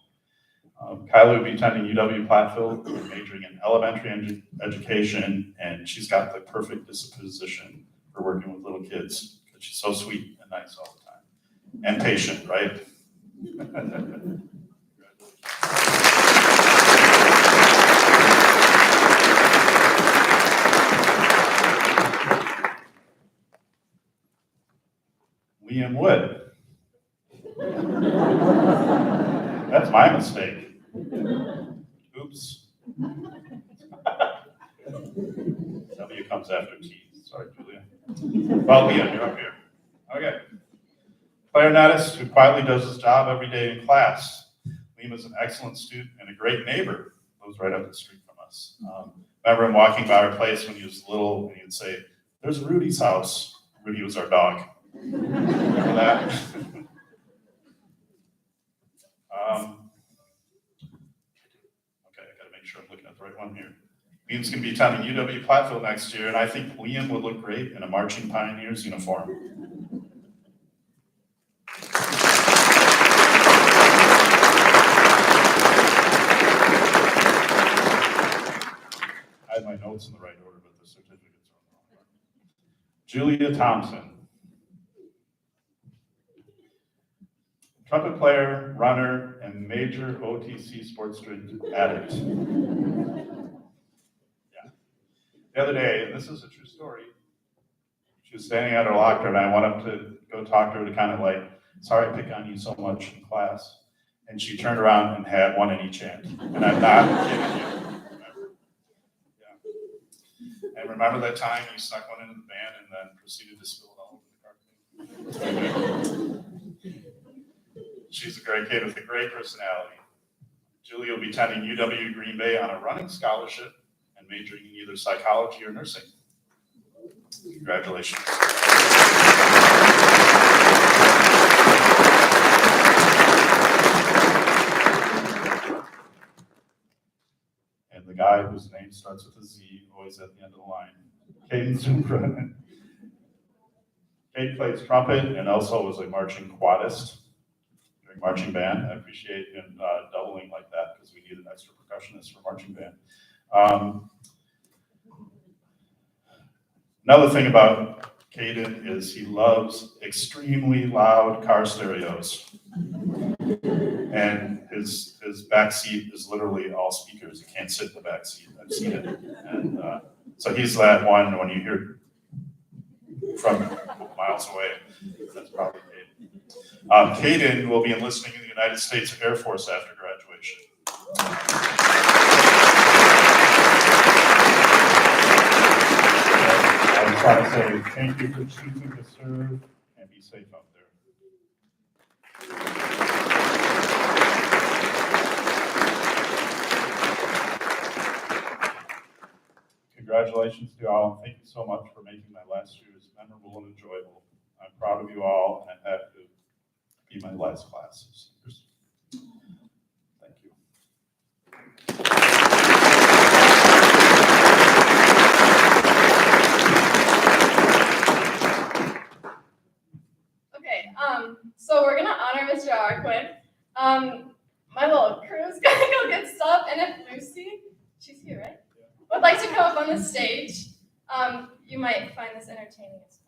Speaker 4: Kylie will be attending UW Platteville, majoring in elementary education, and she's got the perfect disposition for working with little kids because she's so sweet and nice all the time. And patient, right? Liam Wood. That's my mistake. Oops. W comes after T. Sorry, Julia. Well, Liam, you're up here. Okay. Clarinetist who quietly does his job every day in class. Liam is an excellent student and a great neighbor. Lives right up the street from us. Remember him walking by our place when he was little, and he'd say, "There's Rudy's house." Rudy was our dog. Remember that? Okay, I gotta make sure I'm looking at the right one here. Liam's gonna be attending UW Platteville next year, and I think Liam would look great in a Marching Pioneers uniform. I had my notes in the right order, but the certificates are wrong. Julia Thompson. Trumpet player, runner, and major OTC sports drink addict. Yeah. The other day, and this is a true story, she was standing at her locker and I went up to go talk to her to kind of like, sorry I pick on you so much in class. And she turned around and had one in each hand. And I'm not kidding you. Remember? Yeah. And remember that time you snuck one into the band and then proceeded to spill it all over the carpet? She's a great kid with a great personality. Julie will be attending UW Green Bay on a running scholarship and majoring in either psychology or nursing. Congratulations. And the guy whose name starts with a Z, always at the end of the line, Caden Zumbrun. Cade plays trumpet and also was a marching quadist. Marching band. I appreciate him doubling like that because we need an extra percussionist for marching band. Another thing about Caden is he loves extremely loud car stereos. And his back seat is literally all speakers. He can't sit in the back seat. I've seen it. And so he's that one when you hear from miles away. That's probably Caden. Caden will be enlisting in the United States Air Force after graduation. I just want to say thank you for choosing to serve and be safe out there. Congratulations to you all. Thank you so much for making my last years memorable and enjoyable. I'm proud of you all and happy to be my last class of seniors. Thank you.
Speaker 5: Okay, so we're gonna honor Mr. Arquin. My little crew's gonna go get stuff, and if Lucy, she's here, right? Would like to come up on the stage, you might find this entertaining as well.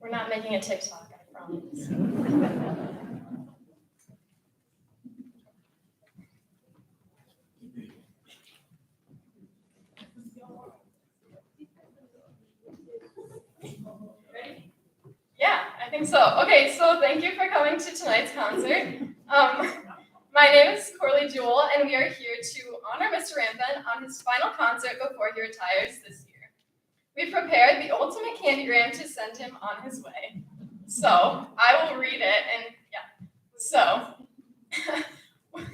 Speaker 5: We're not making a TikTok, I promise. Ready? Yeah, I think so. Okay, so thank you for coming to tonight's concert. My name is Corley Jewell, and we are here to honor Mr. Rampin on his final concert before he retires this year. We've prepared the ultimate candygram to send him on his way. So I will read it, and yeah. So, wait.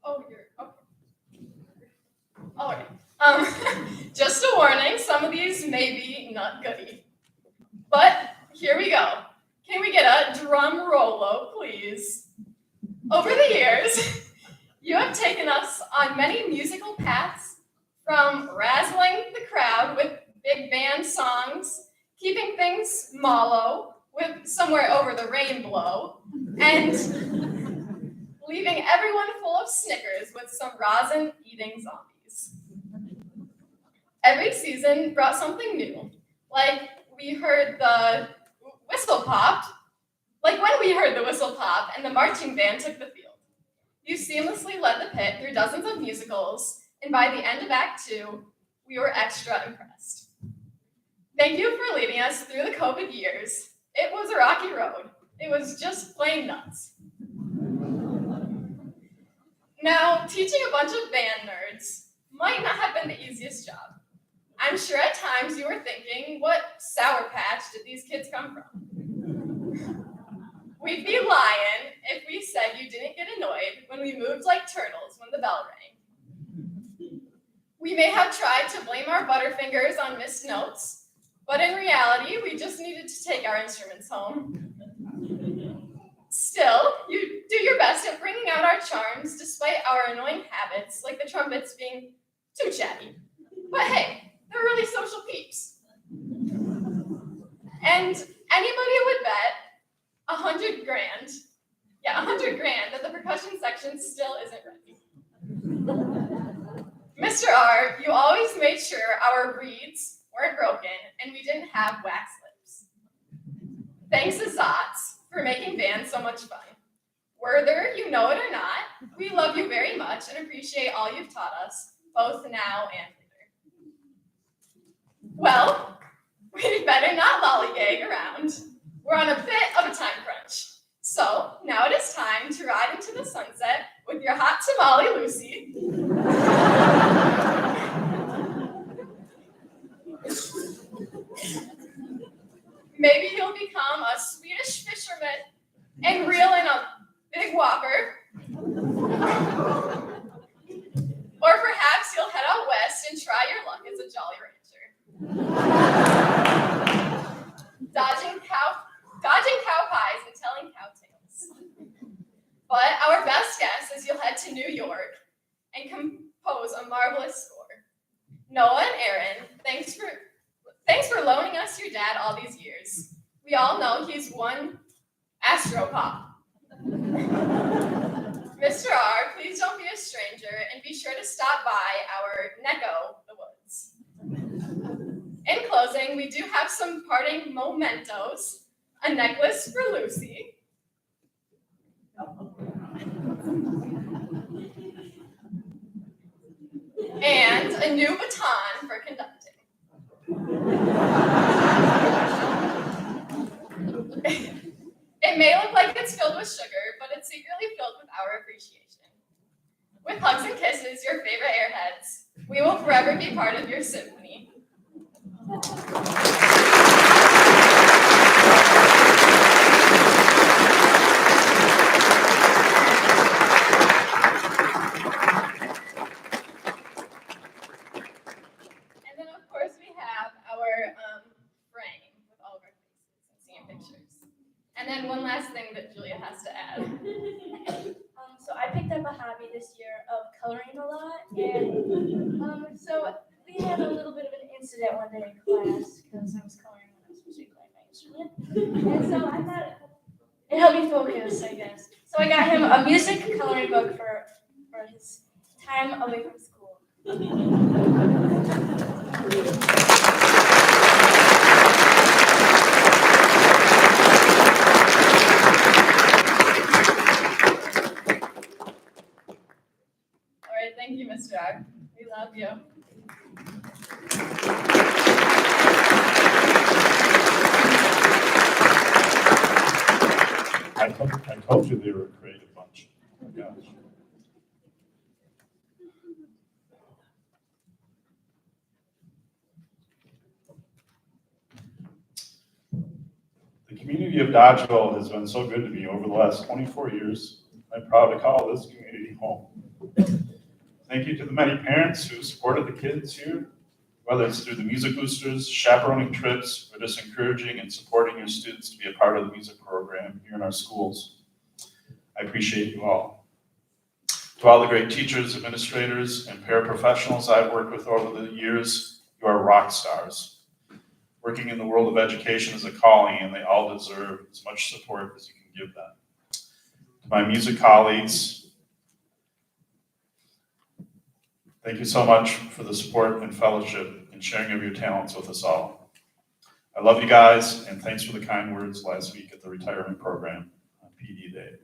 Speaker 5: Oh, you're okay. All right. Just a warning. Some of these may be not goody, but here we go. Can we get a drum rollo, please? Over the years, you have taken us on many musical paths, from razzling the crowd with big band songs, keeping things mellow with Somewhere Over the Rainbow, and leaving everyone full of Snickers with some rosin-eating zombies. Every season brought something new, like we heard the whistle popped, like when we heard the whistle pop and the marching band took the field. You seamlessly led the pit through dozens of musicals, and by the end of Act 2, we were extra impressed. Thank you for leading us through the COVID years. It was a rocky road. It was just plain nuts. Now, teaching a bunch of band nerds might not have been the easiest job. I'm sure at times you were thinking, what Sour Patch did these kids come from? We'd be lying if we said you didn't get annoyed when we moved like turtles when the bell rang. We may have tried to blame our butterfingers on missed notes, but in reality, we just needed to take our instruments home. Still, you do your best at bringing out our charms despite our annoying habits, like the trumpets being too chatty. But hey, they're really social peeps. And anybody would bet $100 grand, that the percussion section still isn't ready. Mr. R, you always made sure our reeds weren't broken and we didn't have wax lips. Thanks to Zots for making band so much fun. Whether you know it or not, we love you very much and appreciate all you've taught us, both now and later. Well, we'd better not lollygag around. We're on a bit of a time crunch. So now it is time to ride into the sunset with your hot tamale, Lucy. Maybe you'll become a Swedish fisherman and reel in a big whopper. Or perhaps you'll head out west and try your luck as a Jolly Rancher. Dodging cow pies and telling cow tales. But our best guess is you'll head to New York and compose a marvelous score. Noah and Aaron, thanks for loaning us your dad all these years. We all know he's one astropop. Mr. R, please don't be a stranger and be sure to stop by our Necco, the Woods. In closing, we do have some parting mementos, a necklace for Lucy, and a new baton for conducting. It may look like it's filled with sugar, but it's secretly filled with our appreciation. With hugs and kisses, your favorite airheads, we will forever be part of your symphony. And then, of course, we have our frame with all of our faces and seeing pictures. And then one last thing that Julia has to add.
Speaker 6: So I picked up a hobby this year of coloring a lot, and so we had a little bit of an incident one day in class because I was coloring when I was supposed to be playing my instrument, and so I thought it helped me focus, I guess. So I got him a music coloring book for his time away from school.
Speaker 5: All right, thank you, Mr. R. We love you.
Speaker 4: I told you they were a creative bunch. Oh my gosh. The community of Dodgeville has been so good to me over the last 24 years. I'm proud to call this community home. Thank you to the many parents who supported the kids here, whether it's through the music boosters, chaperoning trips, or just encouraging and supporting your students to be a part of the music program here in our schools. I appreciate you all. To all the great teachers, administrators, and paraprofessionals I've worked with over the years, you are rock stars. Working in the world of education is a calling, and they all deserve as much support as you can give them. To my music colleagues, thank you so much for the support and fellowship and sharing of your talents with us all. I love you guys, and thanks for the kind words last week at the retirement program on PD Day.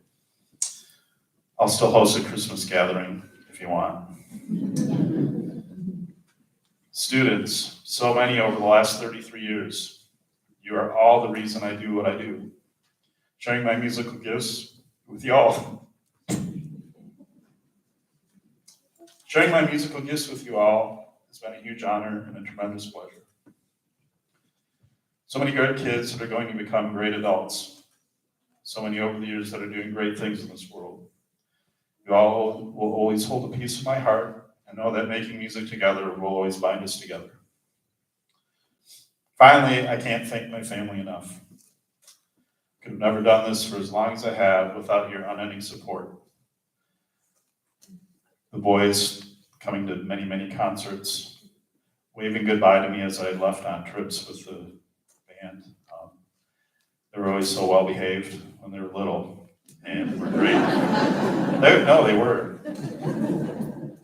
Speaker 4: I'll still host a Christmas gathering if you want. Students, so many over the last 33 years, you are all the reason I do what I do. Sharing my musical gifts with y'all. Sharing my musical gifts with you all has been a huge honor and a tremendous pleasure. So many great kids that are going to become great adults. So many over the years that are doing great things in this world. You all will always hold a piece of my heart and know that making music together will always bind us together. Finally, I can't thank my family enough. Could have never done this for as long as I have without your unending support. The boys coming to many, many concerts, waving goodbye to me as I left on trips with the band. They were always so well behaved when they were little and were great. They were.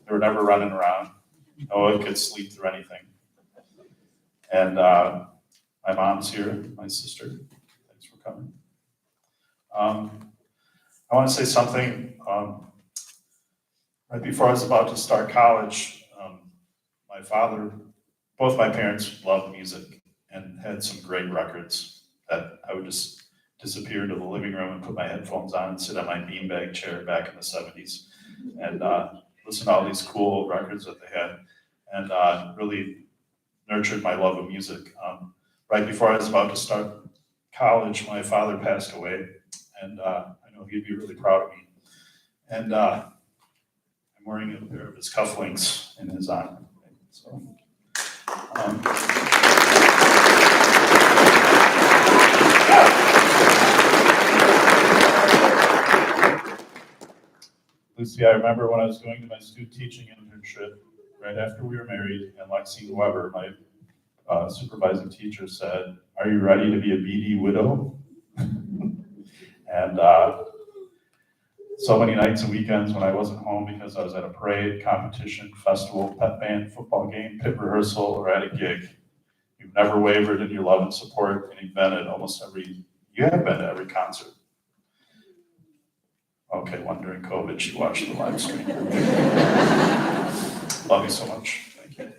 Speaker 4: They were never running around. No one could sleep through anything. And my mom's here, my sister. Thanks for coming. I want to say something. Right before I was about to start college, my father, both my parents loved music and had some great records that I would just disappear into the living room and put my headphones on and sit on my beanbag chair back in the 70s and listen to all these cool old records that they had, and really nurtured my love of music. Right before I was about to start college, my father passed away, and I know he'd be really proud of me. And I'm wearing a pair of his cufflinks in his honor. So, Lucy, I remember when I was going to my student teaching internship right after we were married, and Lexi Weber, my supervising teacher, said, "Are you ready to be a BD widow?" And so many nights and weekends when I wasn't home because I was at a parade, competition, festival, pep band, football game, pit rehearsal, or at a gig. You've never wavered in your love and support, and you've been at you have been to every concert. Okay, one during COVID, she watched the live stream. Love you so much. Thank you.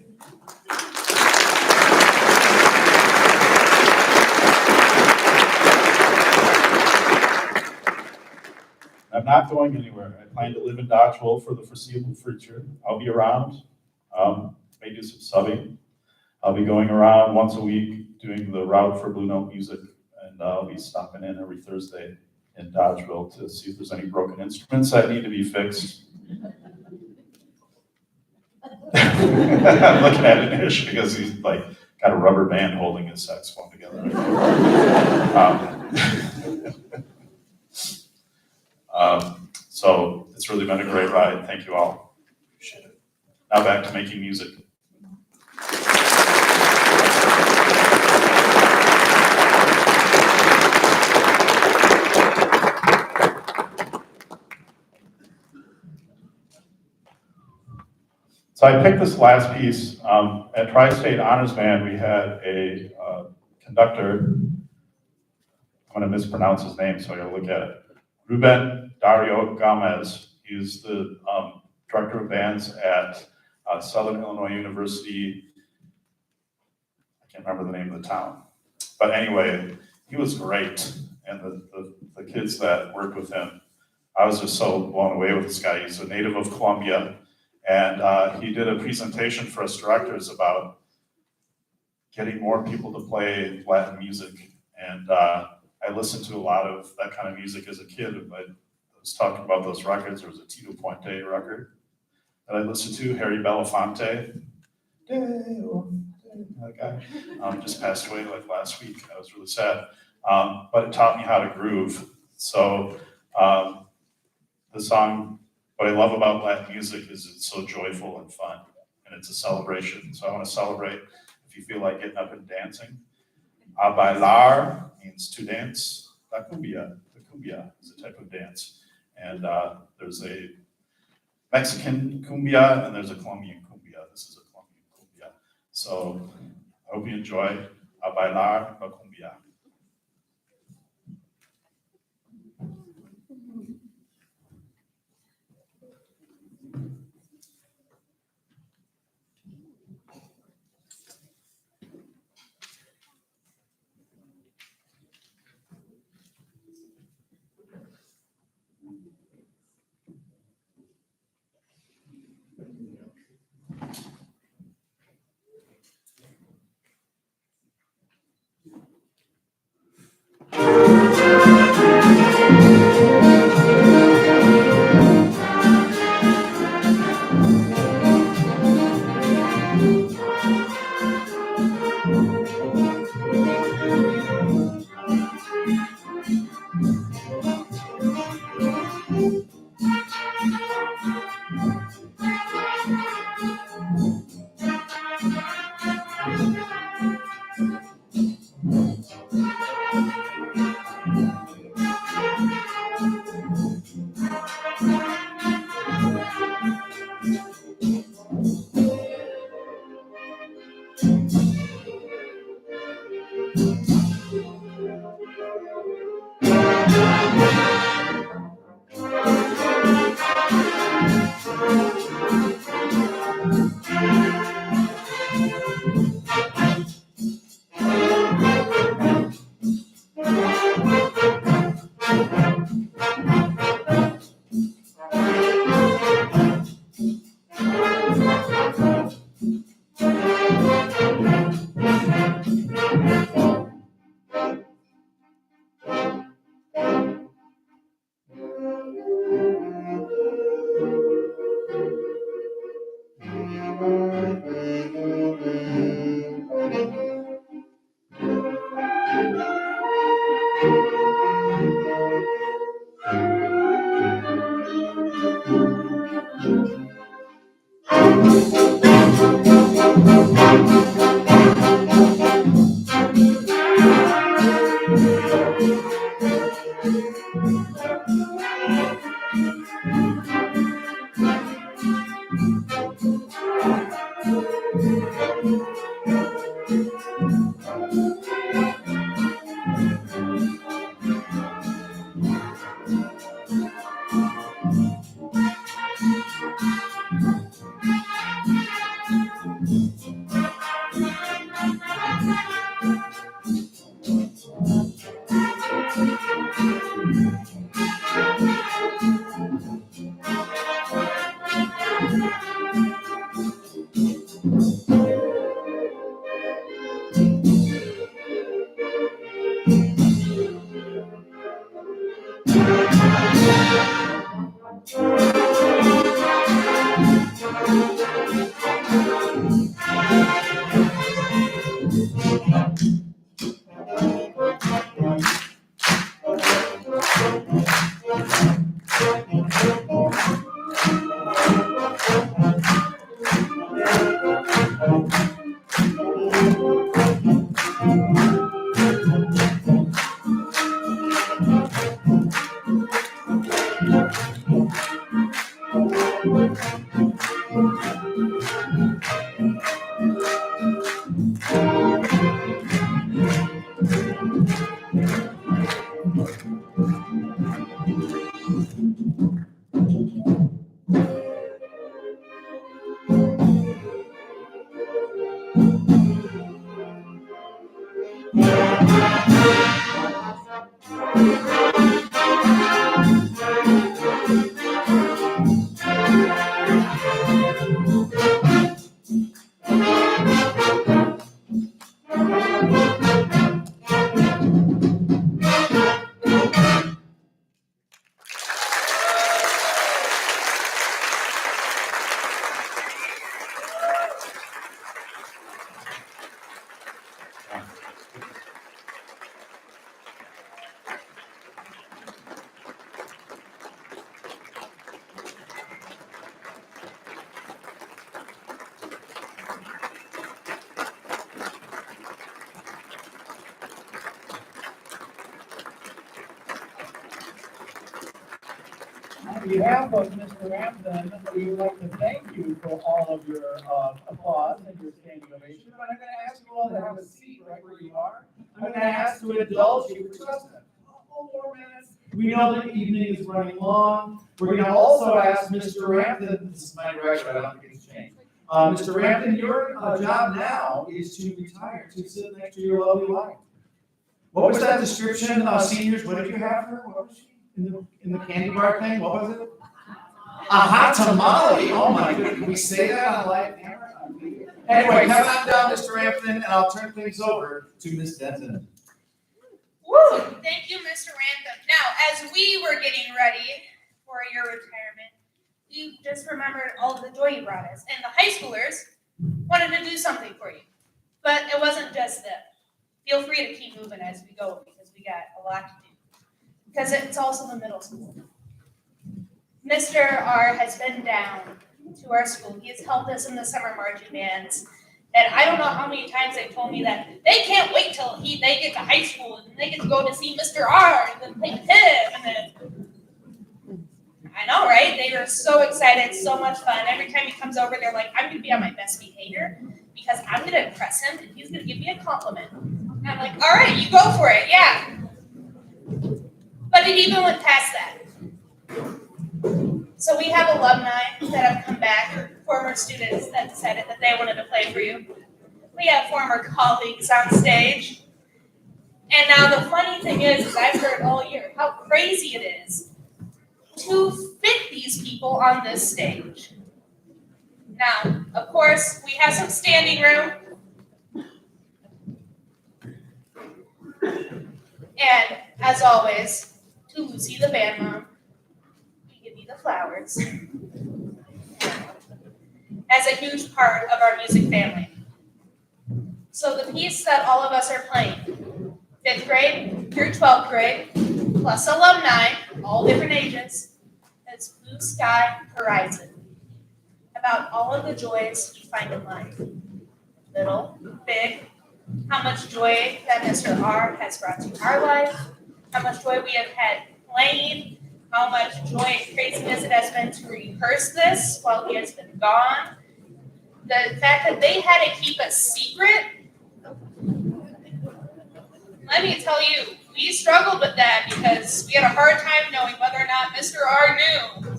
Speaker 4: I'm not going anywhere. I plan to live in Dodgeville for the foreseeable future. I'll be around, may do some subbing. I'll be going around once a week doing the route for Blue Note Music, and I'll be stopping in every Thursday in Dodgeville to see if there's any broken instruments that need to be fixed. I'm looking at Anish because he's like got a rubber band holding his saxophone together. So it's really been a great ride. Thank you all. Appreciate it. Now back to making music. So I picked this last piece. At Tri-State Honors Band, we had a conductor. I'm going to mispronounce his name, so I got to look at it. Ruben Dario Gomez. He's the director of bands at Southern Illinois University. I can't remember the name of the town. But anyway, he was great. And the kids that worked with him, I was just so blown away with this guy. He's a native of Columbia. And he did a presentation for us directors about getting more people to play Latin music. And I listened to a lot of that kind of music as a kid. I was talking about those records. There was a Tito Puente record that I listened to, Harry Belafonte. That guy just passed away like last week. I was really sad. But it taught me how to groove. So the song, what I love about Latin music is it's so joyful and fun, and it's a celebration. So I want to celebrate if you feel like getting up and dancing. A bailar means to dance. La cumbia, the cumbia is a type of dance. And there's a Mexican cumbia and there's a Colombian cumbia. This is a Colombian cumbia. So I hope you enjoy A bailar la cumbia.
Speaker 1: On behalf of Mr. Ramsden, we would like to thank you for all of your applause and your standing ovation. And I'm going to ask you all to have a seat right where you are. I'm going to ask to indulge you for just a couple more minutes. We know the evening is running long. We're going to also ask Mr. Ramsden, this is my graduate, I don't think it's changed. Mr. Ramsden, your job now is to retire, to sit next to your lovely wife. What was that description, seniors? What did you have her? What was she? In the candy bar thing, what was it? A hot tamale. Oh my goodness, can we say that on live camera? Anyway, come on down, Mr. Ramsden, and I'll turn things over to Ms. Denton.
Speaker 3: Woo! Thank you, Mr. Rantham. Now, as we were getting ready for your retirement, we just remembered all of the joy you brought us. And the high schoolers wanted to do something for you. But it wasn't just them. Feel free to keep moving as we go because we got a lot to do. Because it's also the middle school. Mr. R has been down to our school. He has helped us in the summer marching bands. And I don't know how many times they told me that they can't wait till they get to high school and they get to go to see Mr. R and then play with him. And then, I know, right? They were so excited, so much fun. Every time he comes over, they're like, I'm going to be on my best behavior because I'm going to impress him and he's going to give me a compliment. And I'm like, all right, you go for it, yeah. But it even went past that. So we have alumni that have come back, former students that decided that they wanted to play for you. We have former colleagues on stage. And now the funny thing is I've heard all year how crazy it is to fit these people on this stage. Now, of course, we have some standing room. And as always, to Lucy the band mom, we give you the flowers as a huge part of our music family. So the piece that all of us are playing, 5th grade through 12th grade, plus alumni, all different ages, is Blue Sky Horizon. About all of the joys you find in life. Little, big, how much joy that Mr. R has brought to our life, how much joy we have had playing, how much joy and craziness it has been to rehearse this while he has been gone. The fact that they had to keep a secret, let me tell you, we struggled with that because we had a hard time knowing whether or not Mr. R knew.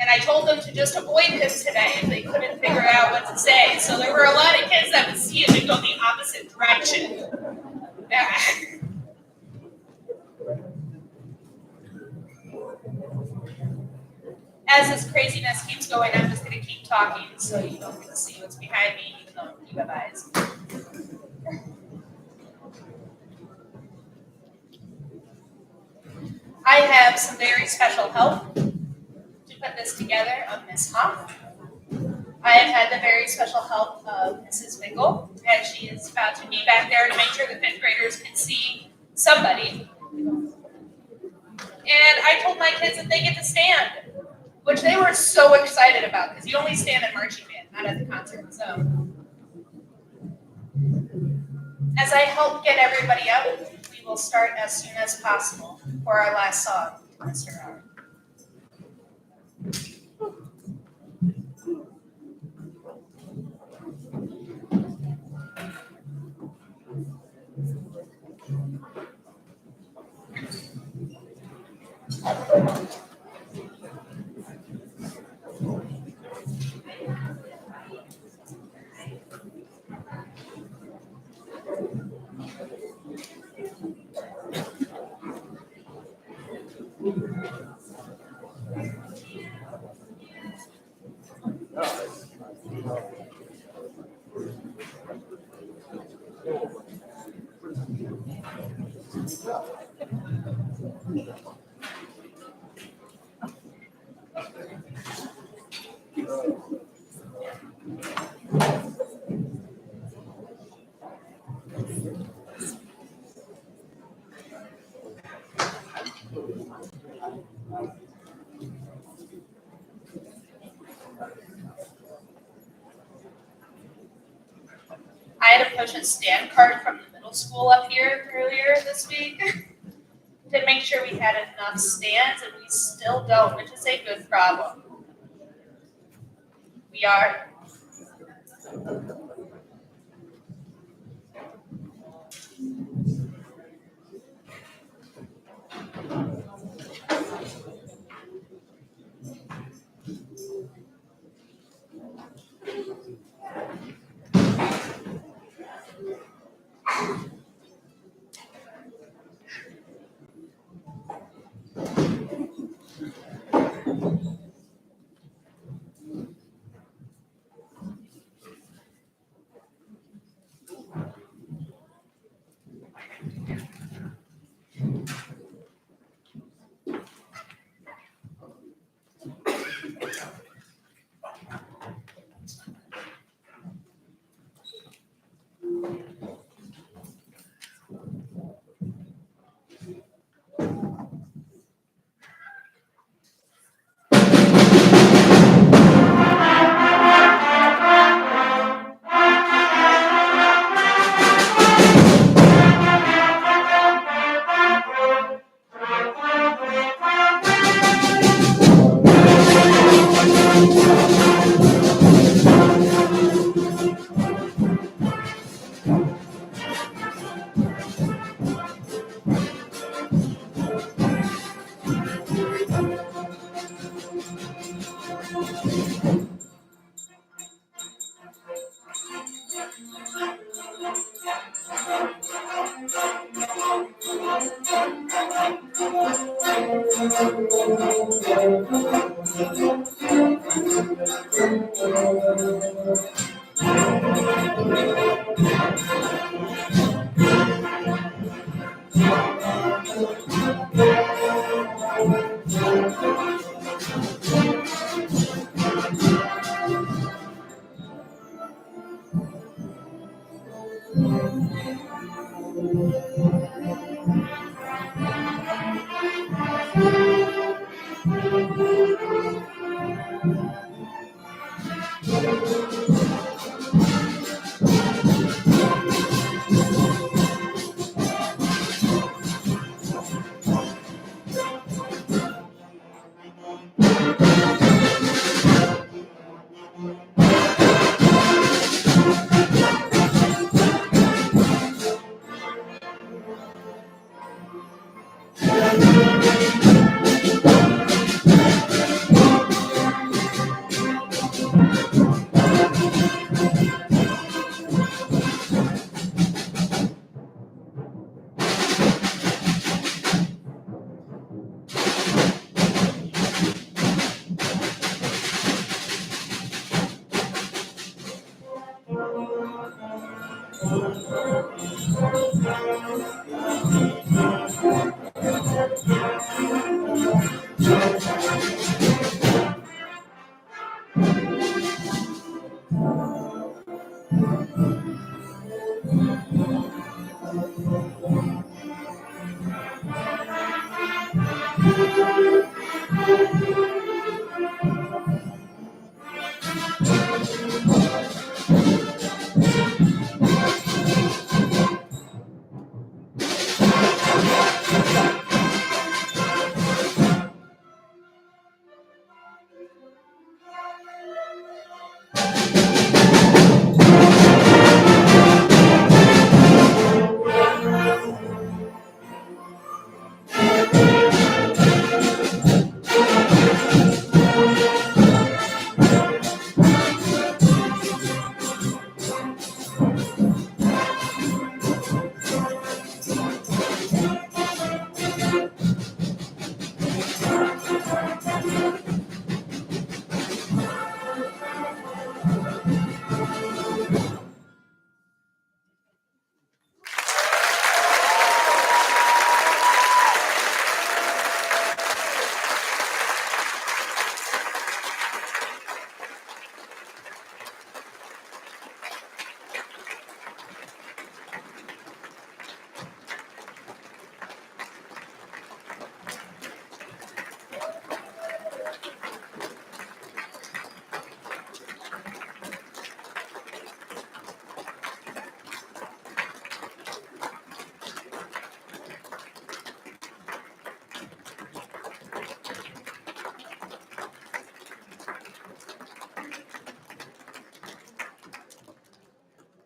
Speaker 3: And I told them to just avoid him today if they couldn't figure out what to say. So there were a lot of kids that would see him and go the opposite direction. As this craziness keeps going, I'm just going to keep talking so you don't get to see what's behind me, even though you have eyes. I have some very special help to put this together of Miss Hoff. I have had the very special help of Mrs. Bickle, as she is about to be back there to make sure the fifth graders can see somebody. And I told my kids that they get to stand, which they were so excited about, because you only stand in marching band, not at the concert. So as I help get everybody up, we will start as soon as possible for our last song, Mr. Howard. I had to push a stand card from the middle school up here earlier this week to make sure we had enough stands, and we still don't, which is a good problem. We are.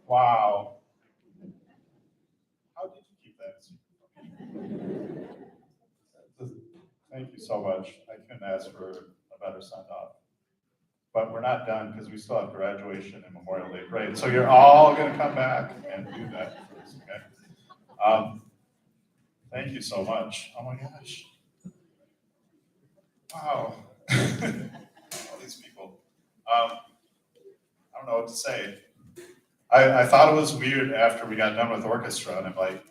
Speaker 4: Wow. How did you keep that secret? Thank you so much. I couldn't ask for a better send off. But we're not done because we still have graduation and Memorial Day parade. So you're all going to come back and do that for us, okay? Thank you so much. Oh my gosh. Wow. All these people. I don't know what to say. I thought it was weird after we got done with orchestra, and I'm like,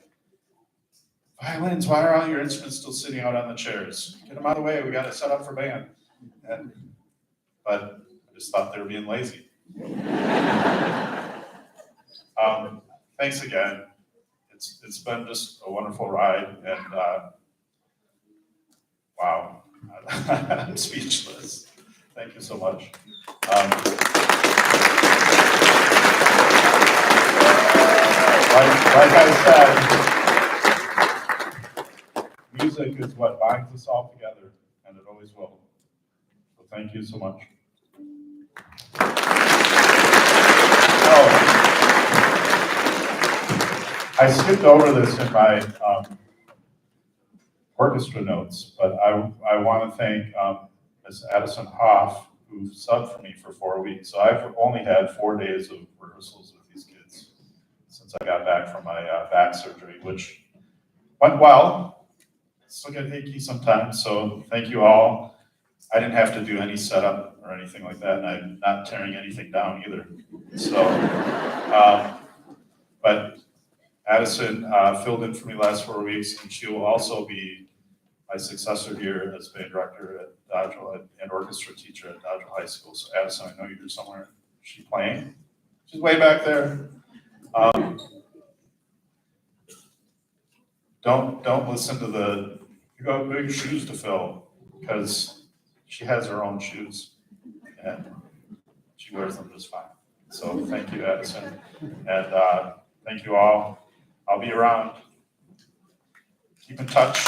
Speaker 4: violins, why are all your instruments still sitting out on the chairs? Get them out of the way, we got to set up for band. But I just thought they were being lazy. Thanks again. It's been just a wonderful ride, and wow, I'm speechless. Thank you so much. Like I said, music is what binds us all together, and it always will. So thank you so much. Oh, I skipped over this in my orchestra notes, but I want to thank Ms. Addison Hoff, who subbed for me for 4 weeks. So I've only had 4 days of rehearsals with these kids since I got back from my back surgery, which went well. Still get achy sometimes, so thank you all. I didn't have to do any setup or anything like that, and I'm not tearing anything down either. So, but Addison filled in for me last 4 weeks, and she will also be my successor here as band director at Dodgeville and orchestra teacher at Dodgeville High School. So Addison, I know you're somewhere. She's playing. She's way back there. Don't listen to the, you got big shoes to fill, because she has her own shoes and she wears them just fine. So thank you, Addison. And thank you all. I'll be around. Keep in touch.